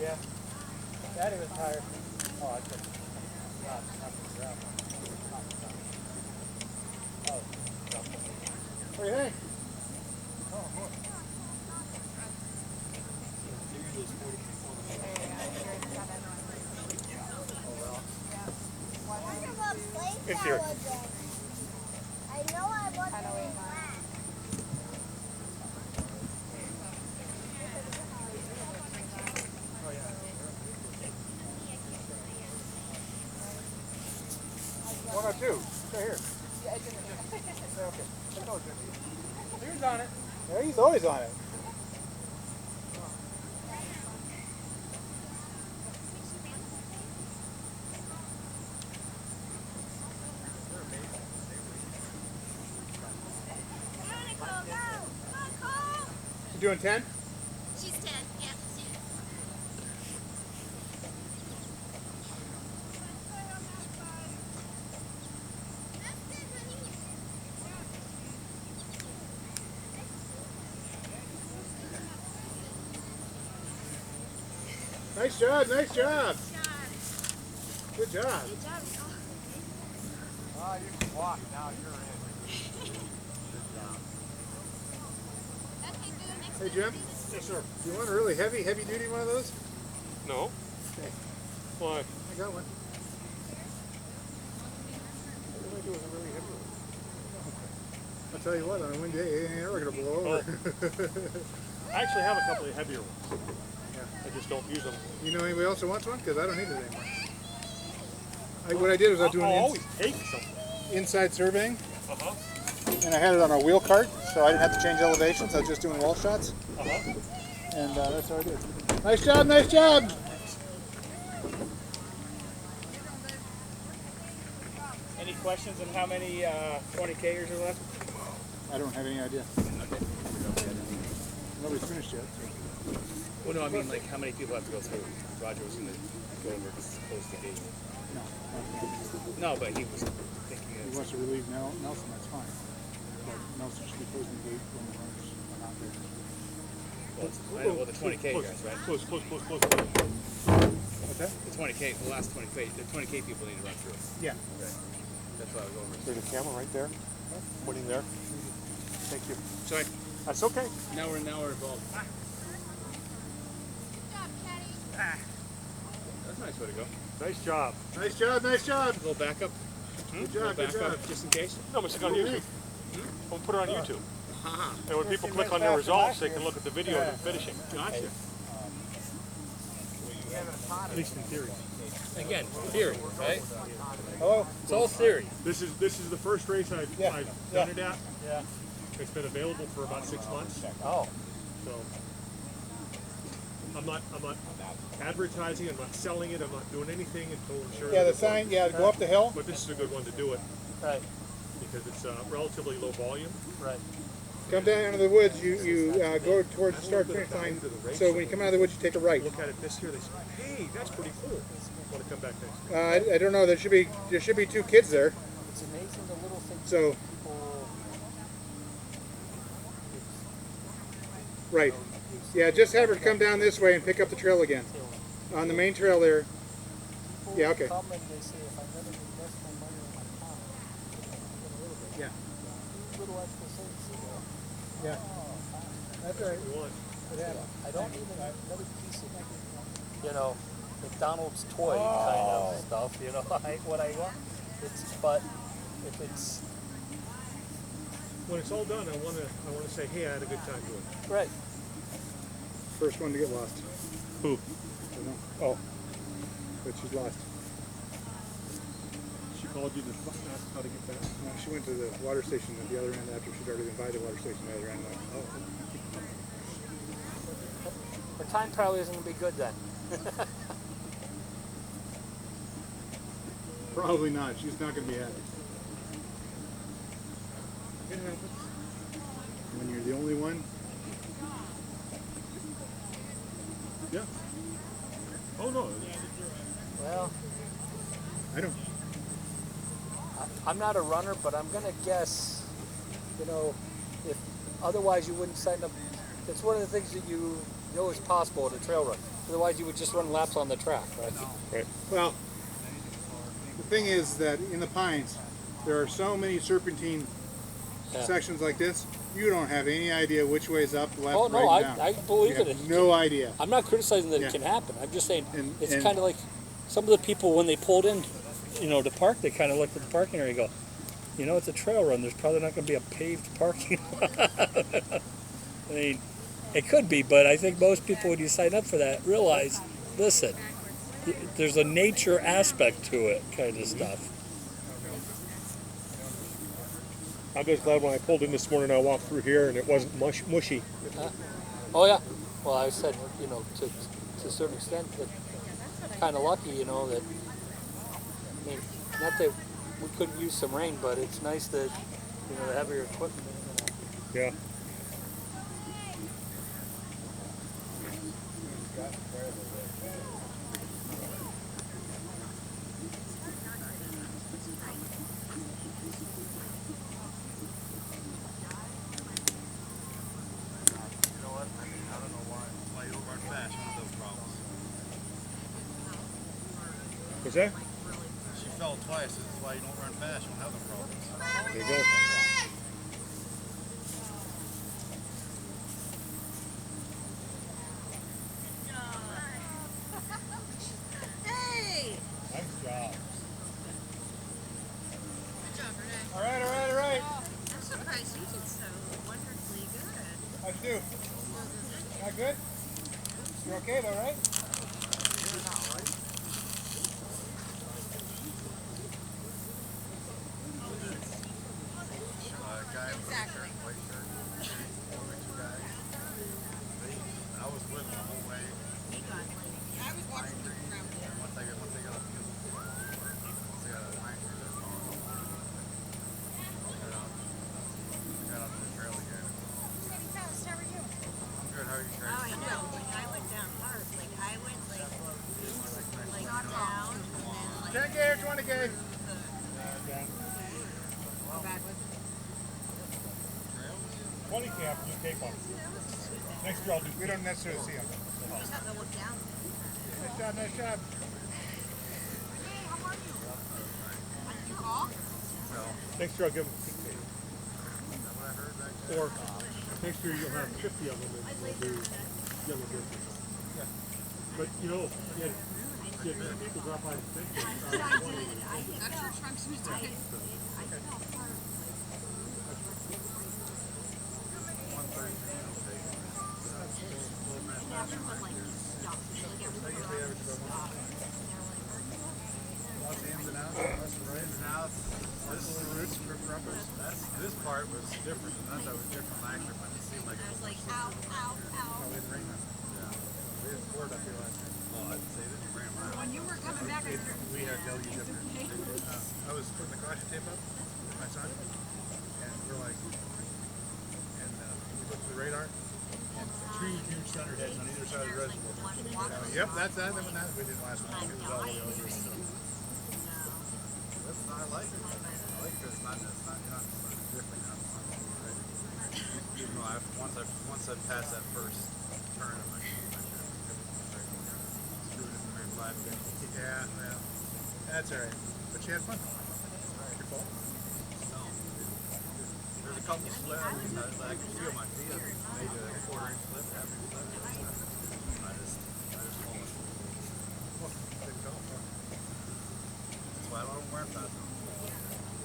Yeah. Daddy was tired. Oh, I couldn't. Not the ground. Oh, What do you think? Wonder what place In I theory. was in. I know I wasn't in class. One or two. Right here. Okay. He's on it. Yeah, he's always on it. Come on, Nicole, go! Come on, Cole! You doing 10? She's 10. Yeah, she's 10. Nice job, nice job. Good job. Good job, Nicole. Ah, you can walk now, you're in. Okay, good. Next Hey Jim, Yes, sir. do you want a really heavy duty one of those? No. Okay. Why? I got one. What do I do with a really heavy one? I'll tell you what, on a windy day, it ain't ever gonna blow over. I actually have a couple of heavier ones. I just don't use them. You know anybody else who wants one? Because I don't need it anymore. What I did was I was doing I'll always take something. inside surveying, Uh-huh. and I had it on a wheel cart, so I didn't have to change elevations. I was just doing wall shots, Uh-huh. and that's what I did. Nice job, nice job! Any questions on how many 20Kers are left? I don't have any idea. Nobody's finished yet. Well, no, I mean, like, how many people have to go through? Roger was going to go over to close the gate. No. No, but he was thinking He of... wants to relieve Nelson, that's fine. But Nelson should be closing the gate when the runners are not there. Well, the 20K guys, right? Close. What's that? The 20K, the last 20K, the 20K people need to run through. Yeah. Right. That's what I was over. There's a camera right there. Pointing there. Thank you. Sorry. That's okay. Now we're involved. Good job, Caddy. That's a nice way to go. Nice job. Nice job, nice job! A little backup. Good job, good job. Just in case. No, but stick on YouTube. We'll put it on YouTube. Haha. And when people click on their results, they can look at the video of them finishing. Gotcha. At least in theory. Again, theory, right? Hello? It's all theory. This is the first race I've done it at. Yeah. It's been available for about 6 months. Oh. So I'm not advertising, I'm not selling it, I'm not doing anything until I'm sure. Yeah, that the it sign, works. yeah, go up the hill. But this is a good one to do it Right. because it's relatively low volume. Right. Come down into the woods, you go towards the start finish line. So when you come out of the woods, you take a right. Look at it this year, they say, hey, that's pretty cool. Want to come back next year. I don't know, there should be 2 kids there. It's amazing the little things So, people... right. Yeah, just have her come down this way and pick up the trail again. On the main trail there. Yeah, okay. Come and they say, if I never invest my money in my car, Yeah. little extra things, you know. Yeah. That's right. We want. I don't even another piece of, you know, McDonald's toy kind of stuff, you know, what I want. But if it's When it's all done, I want to say, hey, I had a good time doing it. right. First one to get lost. Who? I don't know. Oh. But she's lost. She called you to ask how to get back. No, she went to the water station at the other end after she'd already been by the water station at the other end. Oh. The time trial isn't going to be good then. Probably not. She's not going to be happy. It happens. When you're the only one. Yeah. Oh no. Well, I don't. I'm not a runner, but I'm going to guess, you know, if otherwise you wouldn't sign up. It's one of the things that you know is possible at a trail run. Otherwise you would just run laps on the track, right? Right. Well, the thing is that in the pines, there are so many serpentine Yeah. sections like this, you don't have any idea which way's up, left, Oh no, right, and down. I believe You it. have no idea. I'm not criticizing that Yeah. it can happen. I'm just saying it's And- kind of like some of the people when they pulled in, to park, they kind of looked at the parking area and go, it's a trail run. There's probably not going to be a paved parking lot. I mean, it could be, but I think most people, when you sign up for that, realize, listen, there's a nature aspect to it, kind of stuff. I'm just glad when I pulled in this morning, I walked through here and it wasn't mushy. Oh yeah. Well, I said, to a certain extent, that kind of lucky, that. I mean, not that we couldn't use some rain, but it's nice that the heavier equipment. Yeah. What's that? She fell twice. This is why you don't run fast. You don't have no problems. There you go. Hey! Nice job. Good job, Renee. All right. I'm surprised you did so wonderfully good. How'd you do? Not good? You're okay though, right? Exactly. I was with him the whole way. I was watching the ground. Once they got up, once they got out of the pine tree, got out to the trail again. How are you? I'm good. How are you, Trey? Oh, I know. Like, I went down hard. Like, I went, down, and then, 10K or 20K? go backwards. 20K after you take one. Next year I'll do. We don't necessarily see them. You just have to look down. Nice job. Hey, how are you? You call? Next year I'll give them 6K. Or next year you'll have 50 of them and we'll do yellow business. Yeah. But you had people drop by and think that 20. Extra trunks and stuff. Lots of ins and outs, lots of ins and outs. This part was different, and I thought it was different last year, but it seemed like it was like, Ow, ow, ow. we didn't score it up here last year. Oh, I'd say this ran mile. When you were coming back, I heard We had deluge up here. I was putting the caution tape up with my son, and we're like, and we looked at the radar, and two huge thunderheads on either side of the reservoir. Yep, that's that. We didn't last long. It was all the way over. So. I like it. I like it because you're not different. Even though once I passed that first turn, I'm like, screw it in the very flat. Yeah, that's all right. But she had fun. Your fault? No. There's a couple slips. I could feel my feet. I made a quarter-inch slip, half-inch slip. I just pulled it. Well, didn't go. That's why I don't wear fast.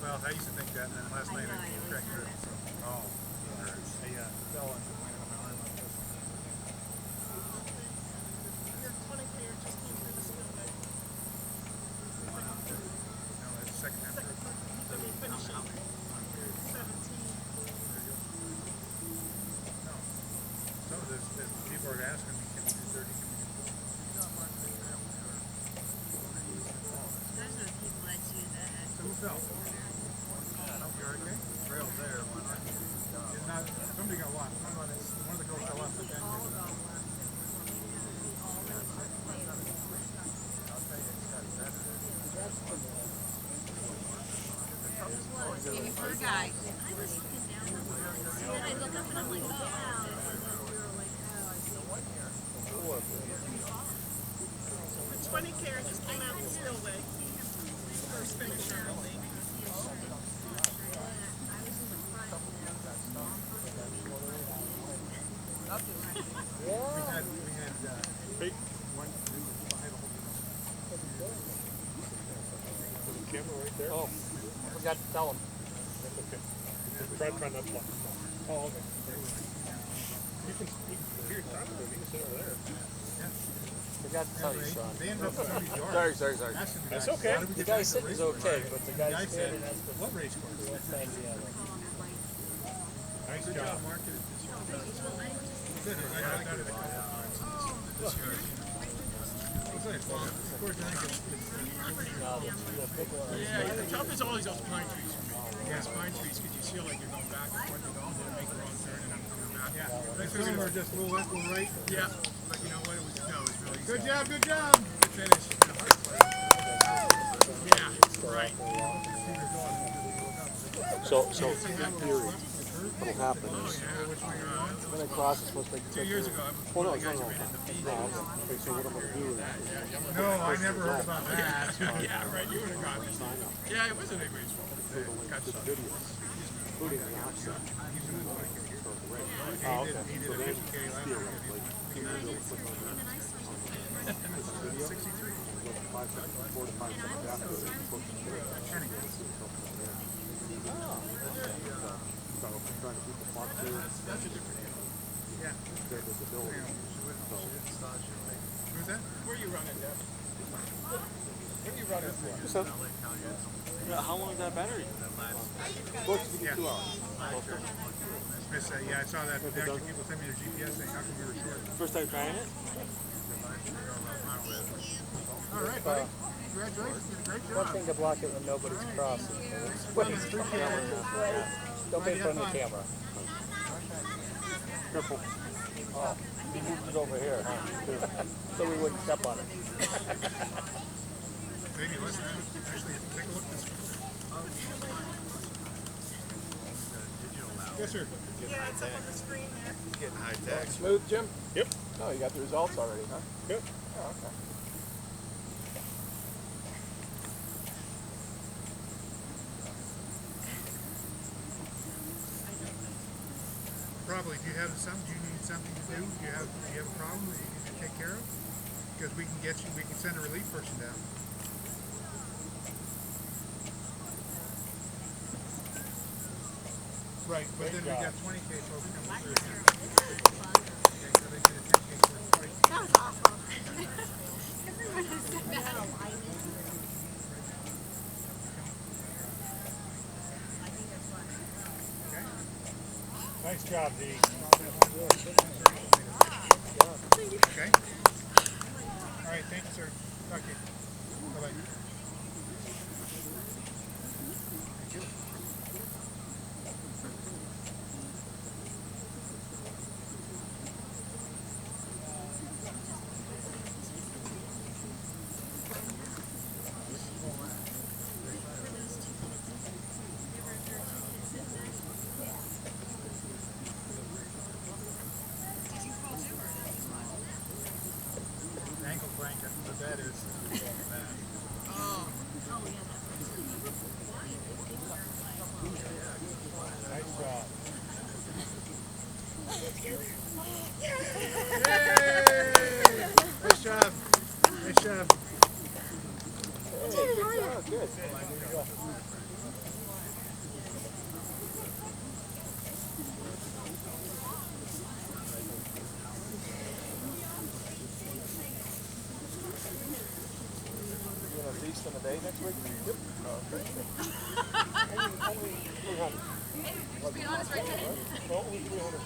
Well, I used to think that, and then last night I cracked it. So. Oh, it hurts. I fell and landed on my arm like this. your 20 player just came through the spillway. One out there. No, it's the second half. Let me finish it. 17. No. So there's people are asking me, can we do 30? Can we do 40? Those are the people that do that. So who fell? You're okay? The trail's there. Why not? Somebody got lost. One of the girls got lost. But then Maybe for a guy. I was looking down. And I look up and I'm like, oh. The 20 carrier just came out of the spillway. First finish early. camera right there. Oh, I forgot to tell him. That's okay. Try not to look. Oh, okay. You can here in front of him. You can sit over there. Forgot to tell you, Sean. They ended up with somebody's yard. Sorry. Asking the That's guy, okay. "How did we The get guy back to sitting is race course?" okay, but the guy The guy said, standing has to "What race course?" one thing the other. Nice job. Marketed this year. Good. I got it a couple of times this year. It's like, well, of course, I think it's No, the big one. Yeah, the tough is always those pine trees for me. Those pine trees, because you feel like you're going back and forth, and then make a wrong turn, and I'm coming back. yeah. Some of them are just a little left, a little right. Yeah, but you know what? It was really easy. Good job, good job. Good finish. Yeah, right. So in theory, what'll happen is when I cross, it's supposed to make 2 years ago, well, no, I got you in the feed. okay, so what I'm going to do is No, I never heard about that. Yeah, right. You would have gotten it. Yeah, it wasn't anybody's fault. Got shot. including the offset. Oh, okay. So then, theoretically, you can really put on the video, 5 seconds, 4 to 5 seconds after it, you put the video. So I'm trying to keep the clock clear. yeah. Their visibility. So, Who's that? Where you running, Deb? Where you running for? so How long is that battery? supposed to be 2 hours. Yeah, I saw that. Actually, people sent me their GPS saying, how come we were short? First time trying it? All right, buddy. Congratulations. You did a great One job. thing to block it when nobody's crossing. Don't be in front of the camera. Careful. Oh, he moved it over here, huh? So we wouldn't step on it. Maybe listen. Actually, take a look this way. Yes, sir. Yeah, it's up on the screen there. Getting high tech. Smooth, Jim? Yep. Oh, you got the results already, huh? Yep. Oh, okay. Probably. Do you have some? Do you need something to do? Do you have a problem that you need to take care of? Because we can get you. We can send a relief person down. Right, but then we got 20K folks coming through here. Okay, so they get a 10K for twice. That was awful. Everyone has said that. Nice job, Dee. Okay. All right, thank you, sir. Talk to you. Bye-bye. Thank you. Ankle blanket, what that is. Nice job. Yay! Nice job. Nice job. Oh, good. You want a feast on the day next week? Yep. To be honest, right there. Well, only 300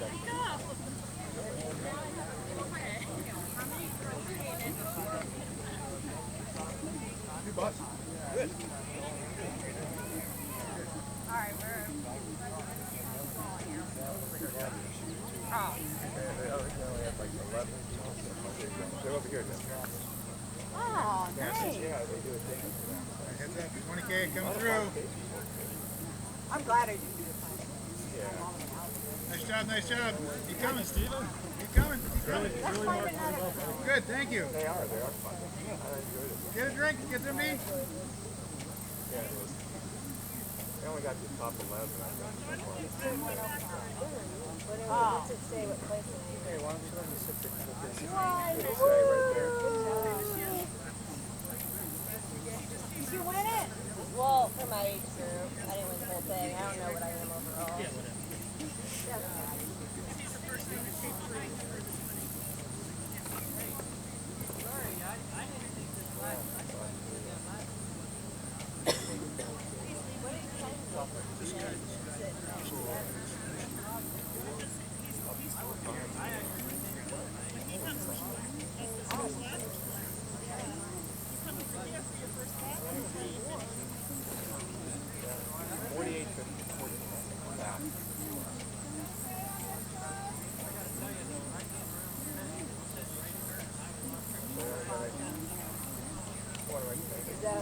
bucks. Good. Alright, we're... They're over here now. Oh, nice. Yeah, they do a thing. Heads up, 20K coming through. I'm glad I didn't do Nice job, nice job. Keep coming, Steven. Keep coming. Keep coming. Good, thank you. They are fun. I enjoyed it. Get a drink, get some to eat. Yeah, it was. They only got to the top 11. I think. Oh. What's it say? What place is it? Hey, why don't you let me sit there? What did it say right there? Did you win it? Well, thing. I don't know what I am overall. Yeah, whatever. He's the first one to take three for the 20.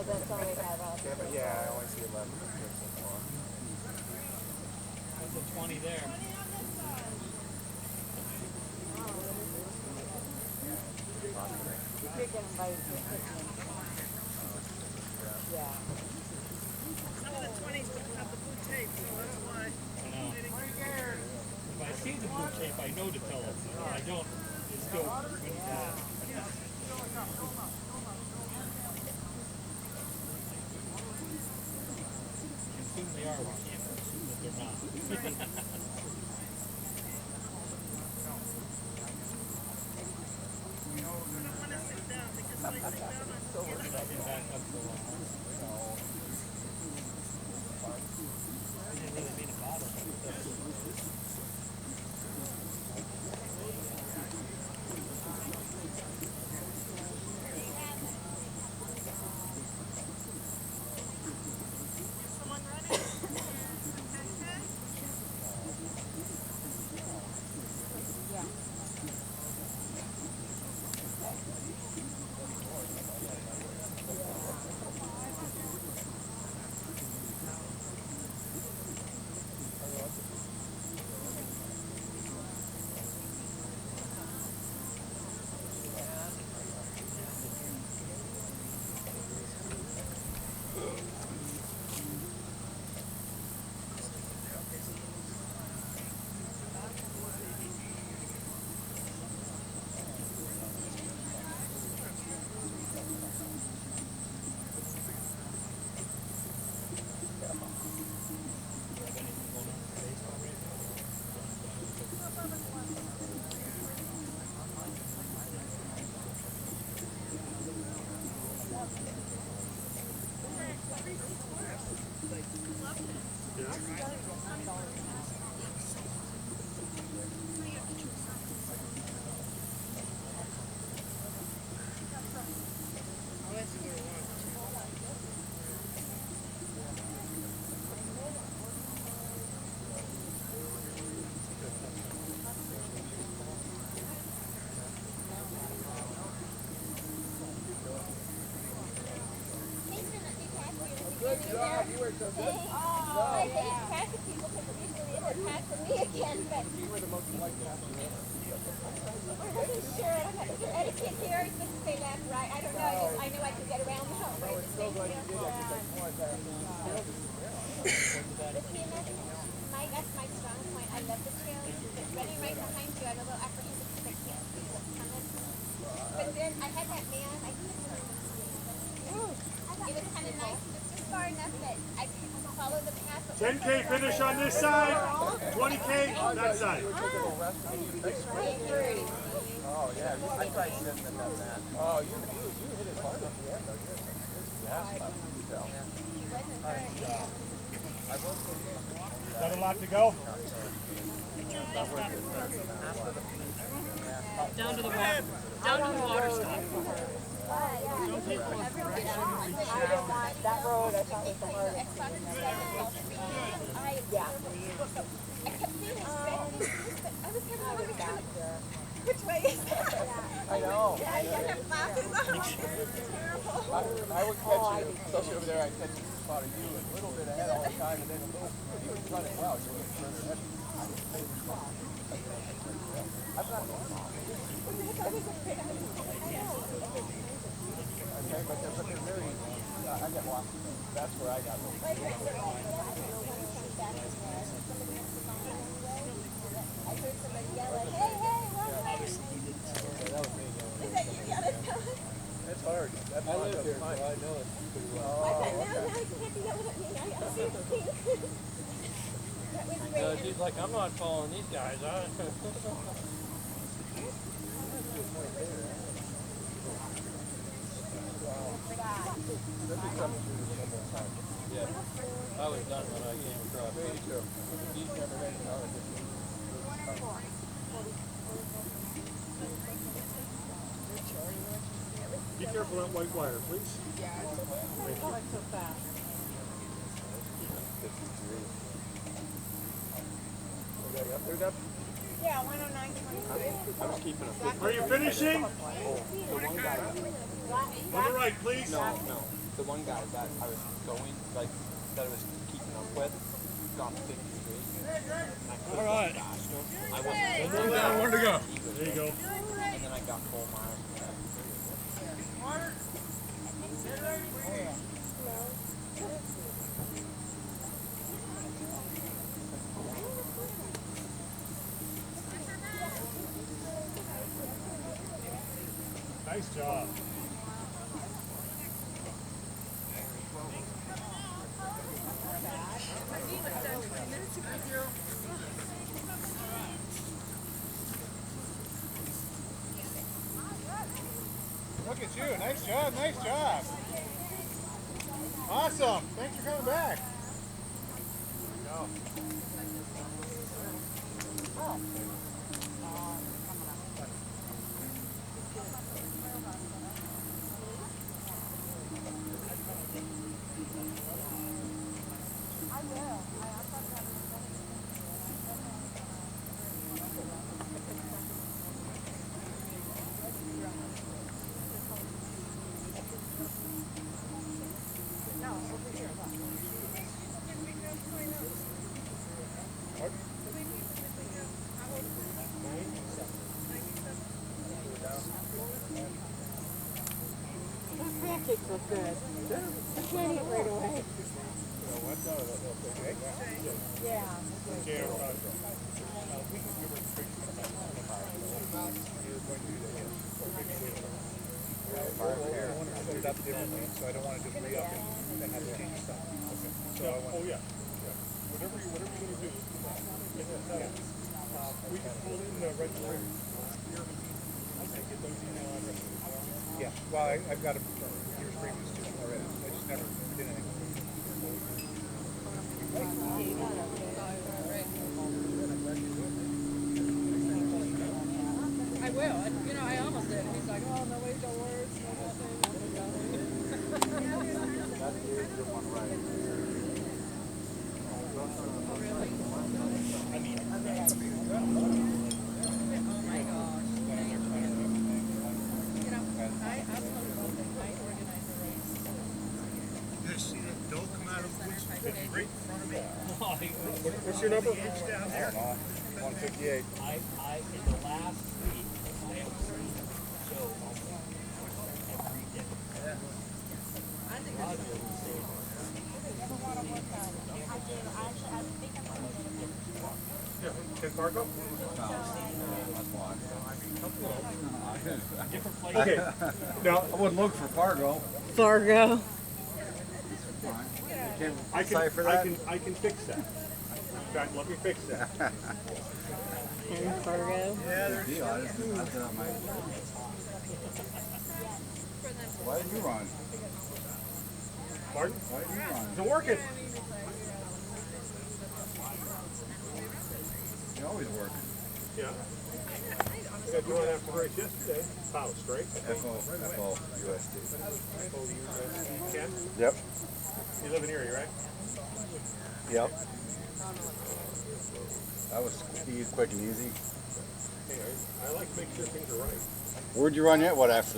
That's all we have out there. Yeah, I only see 11. There's a 20 there. You're getting invited to a picnic. Yeah. Some of the 20s don't have the blue tape, so that's why. I know. If I see the blue tape, I know to tell them. If I don't, it's still assume they are, we can't assume that they're not. I don't want to sit down because if I sit down, I'm I've been back up so long. I didn't really mean to bother them. someone ready. Good job, you were so good. I hate passing people because usually they're passing me again, but You were the most liked passenger ever. I wasn't sure. Is there etiquette here? Are you supposed to say left, right? I don't know. I knew I could get around the home. I was so glad you did that because that's more that. But see, that's my strong point. I love the trail. But running right behind you, I'm a little apprehensive because I can't see what's coming. But then I had that man. I couldn't it was kind of nice. It was just far enough that I could follow the path. 10K finish on this side, 20K on that side. Oh yeah, I tried sitting in that. Oh, you hit it hard at the end though. Got a lot to go. Down to the water. Down to the water stop. That road I thought was the hardest. Yeah. I kept seeing his red, but I was having a hard time. Which way is that? I know. Yeah, you got the glasses on. Terrible. I would catch you, especially over there, I'd catch you spot of you a little bit ahead all the time, and then a little, you were running well, you were further ahead. I'm not okay, but they're very, I get lost. That's where I got lost. I heard somebody yell like, hey, what? That was me. Is that you yelling? It's hard. That's I live here, so I know it pretty well. I thought, no, you can't be yelling at me. I see the thing. She's like, I'm not following these guys. Yeah, I was done when I came across. Me too. He's never made another Be careful of that white wire, please. Yeah, it's going so fast. Yeah, 109.23. I was keeping up. Are you finishing? The one guy. On the right, please. No. The one guy that I was going, like, that I was keeping up with, got 53. All right. I wasn't. One down, one to go. There you go. And then I got 4 miles. Nice job. Look at you. Nice job. Nice job. Awesome. Thanks for coming back. Go. Pancakes look good. I can't eat right away. Yeah. Put it up differently, so I don't want to just re-up and then have to change stuff. So I want. Oh yeah. Whatever you're gonna do. We can pull in the registry. Get those email addresses as well. Yeah. Well, I've got a years previous to already. I just never did anything. I will. You know, I almost did. He's like, oh, no ways, no words, no nothing. That's the one right. Oh my gosh. You know, I absolutely might organize a race. You guys see that doe come out of the woods right in front of me? What's your number? Down there. 158. In the last week, I have seen so every day. I think Ken Fargo? Different place. Okay. Now I wouldn't look for Fargo. Fargo. I can Decipher that? I can fix that. In fact, let me fix that. And Fargo. Yeah, there's deal. I just did on my. Why did you run? Pardon? Why did you run? Is it working? You're always working. Yeah. I got doing after the race yesterday. Faust, right? FO-USD. FOUSD. Ken? Yep. You live in Erie, right? Yep. That was quick and easy. Hey, I like to make sure things are right. Where'd you run yet? What, after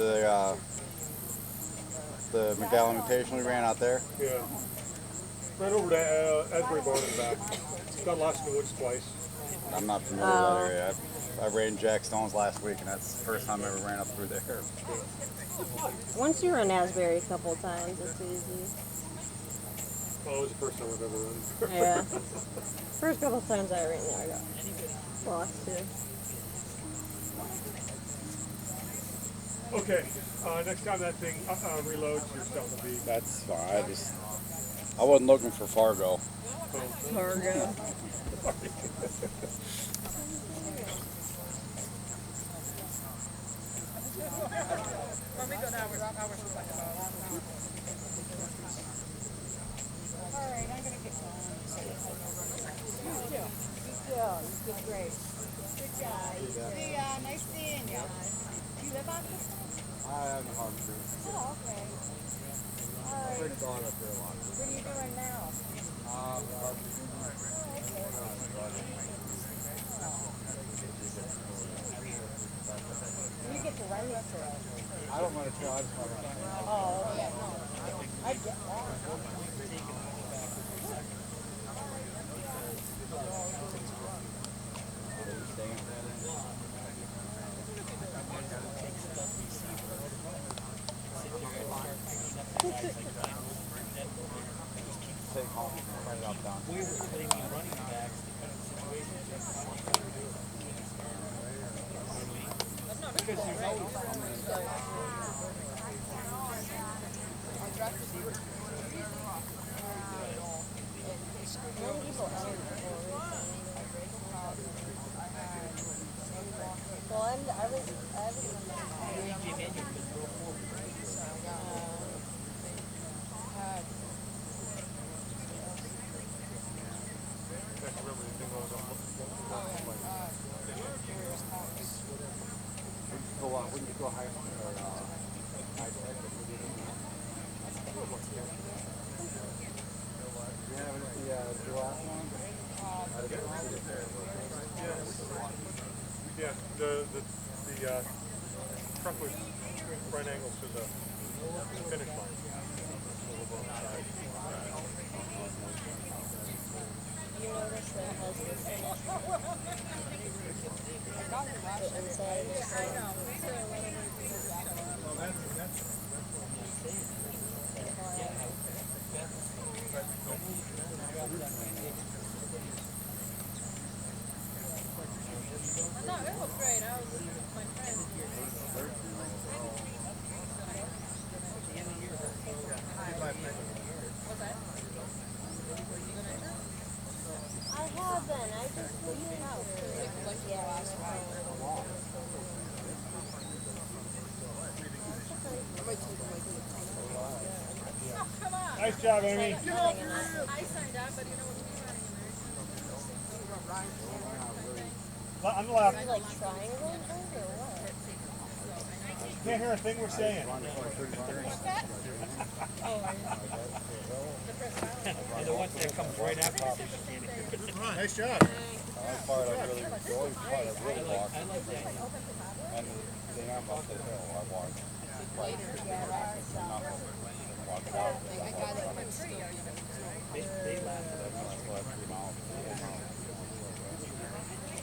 the McDowell Invitational you ran out there? Yeah. Right over to Asbury Barn and back. Done lots in the woods twice. I'm not familiar with that area. I ran Jack Stone's last week, and that's the first time I ever ran up through there. Once you run Asbury a couple of times, it's easy. Well, it was the first time I've ever run. Yeah. First couple of times I ran there, I got lost too. Okay, next time that thing reloads, your stuff will be. That's fine. I wasn't looking for Fargo. Fargo. Let me go down. Alright, I'm gonna get going. You too. You did great. Good job. See ya. Nice seeing you. Do you live on this one? I am in Hartford. Oh, okay. I've been gone up there a lot. What are you doing now? Hartford. You get to run this trail. I don't want to trail, I just want to run. Oh, okay. I get that. Take home, write it out down. We were putting in running backs, depending on situations. Because there's always When you go high school or high tech, the last one? Yeah, the truck was right angle to the finish line. You notice that it has this the inside of this No, it was great. I was with my friends. What's that? I haven't. I just moved out. Oh, come on. Nice job, Amy. I signed up, but you know what On the left. like triangle or what? Can't hear a thing we're saying. and the one that comes right after you. Nice job. That's part I really walked. I like that. And the thing I'm up the hill, I walked. Like, not walked out. They laugh at us. That's why 3 miles.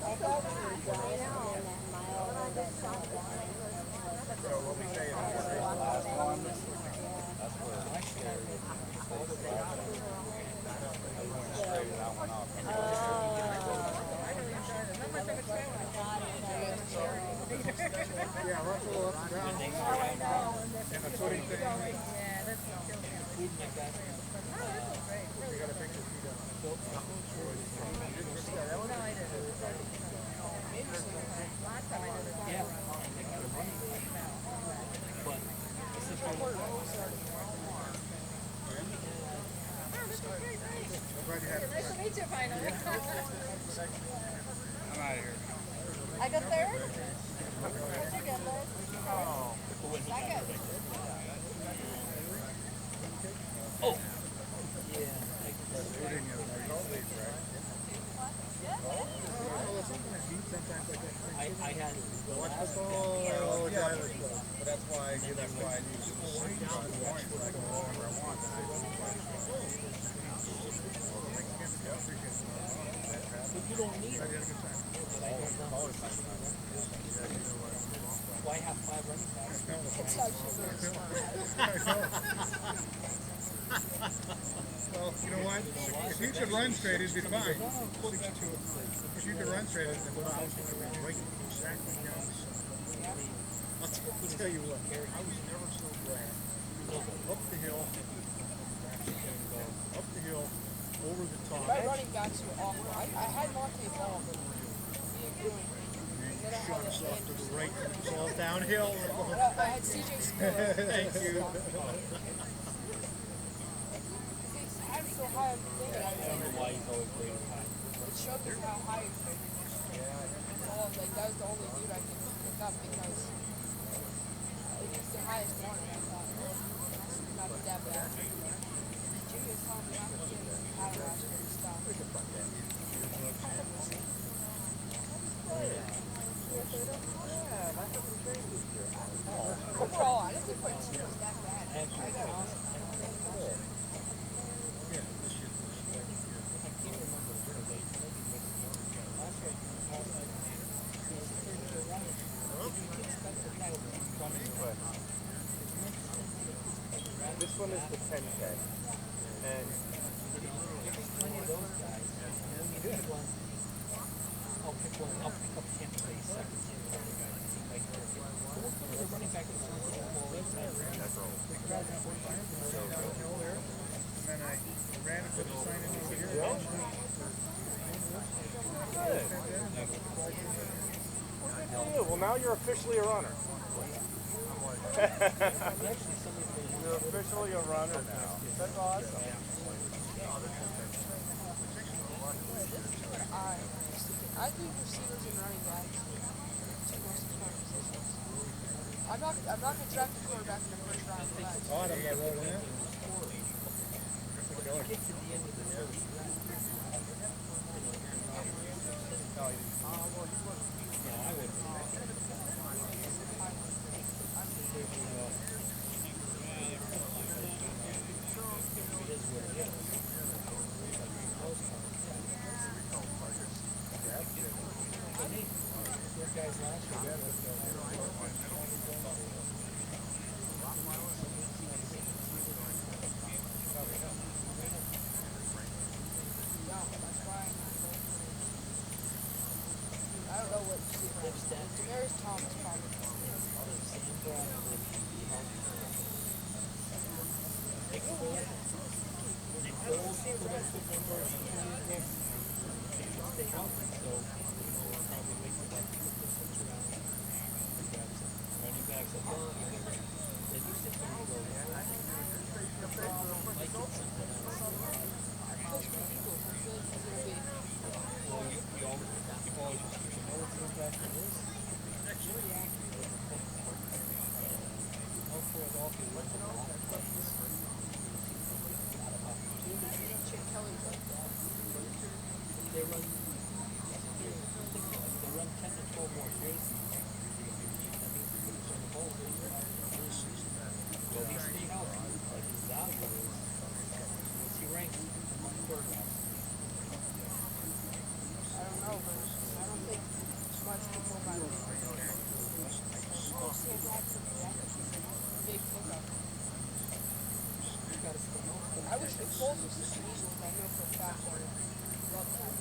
I thought we were going on that mile and that shot down. The last one, that's where I went straight and I went off. Yeah, Russell up and down. And the footing thing. Yeah, that's Food and like that. We got a picture of you. No, I didn't. Last time I did it. Yeah. But my sister I'm glad you had it. Nice to meet you finally. I'm out of here. I got third? What'd you get, Liz? Oh. Second. Oh. Yeah. I had the last Oh, yeah. But that's why I need to sit down and watch when I go wherever I want. but you don't need it. Why have 5 running backs? Well, you know what? If you could run straight, it'd be fine. If you could run straight, it'd be fine. I'll tell you what, I was never so glad. Up the hill, up the hill, over the top. My running backs were awful. I had Monte Ball, but he didn't do anything. And then you shot us off to the right, and it was all downhill. I had CJ Spiller. Thank you. I'm so high on the thing. I don't know why he's always great at high. It showed me how high it's been. Well, like, that was the only dude I could pick up because it's the highest one, and I thought, it's not that bad. Jimmy was telling me not to get cataract and stuff. Overall, I didn't think my team was that bad. I got awesome. This one is the 10K. And Plenty of those guys. I'll pick up Tampa Bay second. Like, the running back is And then I ran it for the sign in over here. well, now you're officially a runner. You're officially a runner now. That's awesome. I think receivers and running backs are two most important positions. I'm not going to draft a quarterback in the first round. Oh, I don't know what it is. When you get to the end of the first round, I would. Guys last year. I don't know what Demarius Thomas probably. Stay healthy, so probably wait for that running backs up front. Then you sit there and go, might get something else. Well, you always know what the impact is. It's really accurate. How far it off you look a lot of plays. They run 10 to 12 more plays. Well, he stay healthy. Like his value is, what's he ranked among quarterbacks? I don't know, but I don't think much people by me. Big pickup. I wish the Foles was the Eagles. I know for a fact I would love that.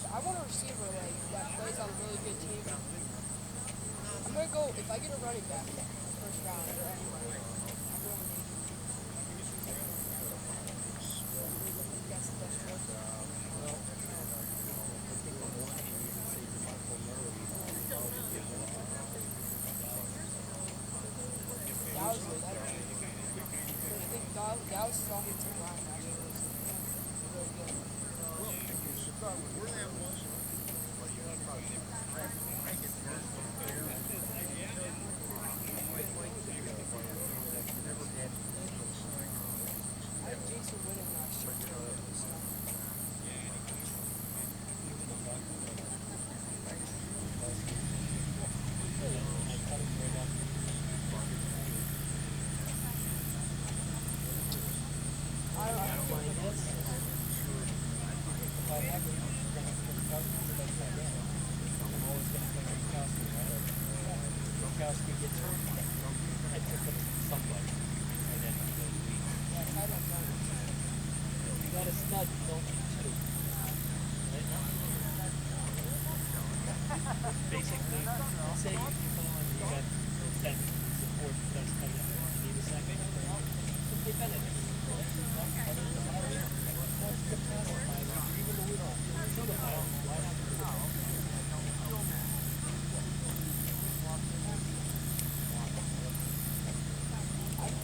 I want a receiver that plays on a really good team. I'm gonna go if I get a running back first round or anywhere. I'm going to that's the best choice. That was better. I think that was the offensive line actually was really good. I had Jason Witten last year. Gronkowski gets hurt, I pick up somebody, and then he goes weak. You got a stud, you don't need two. Right? say you come on, you got 10 support that's coming up. You need a second. Simply benefit.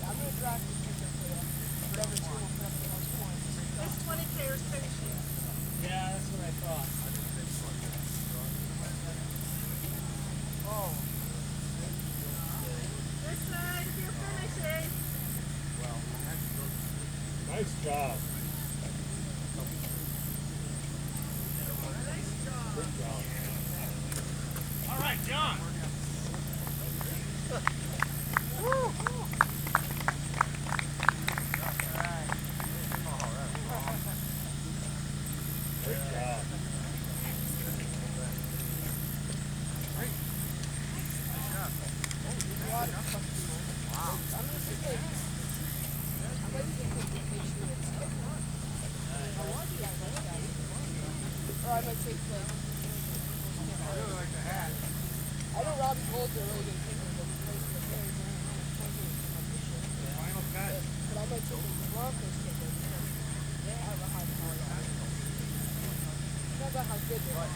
I'm gonna draft this picture for you. Whatever team will put up the most points. This 20K is finishing. Yeah, that's what I thought. Oh. This side, if you're finishing. Nice job. Good job. All right, John. Good job. Or I might take like. I really like the hat. I know Robbie Gold's a really good kicker, but he plays for the Bears. Final cut. But I might take the Broncos kicker because they have a high power. It's not about how good they are.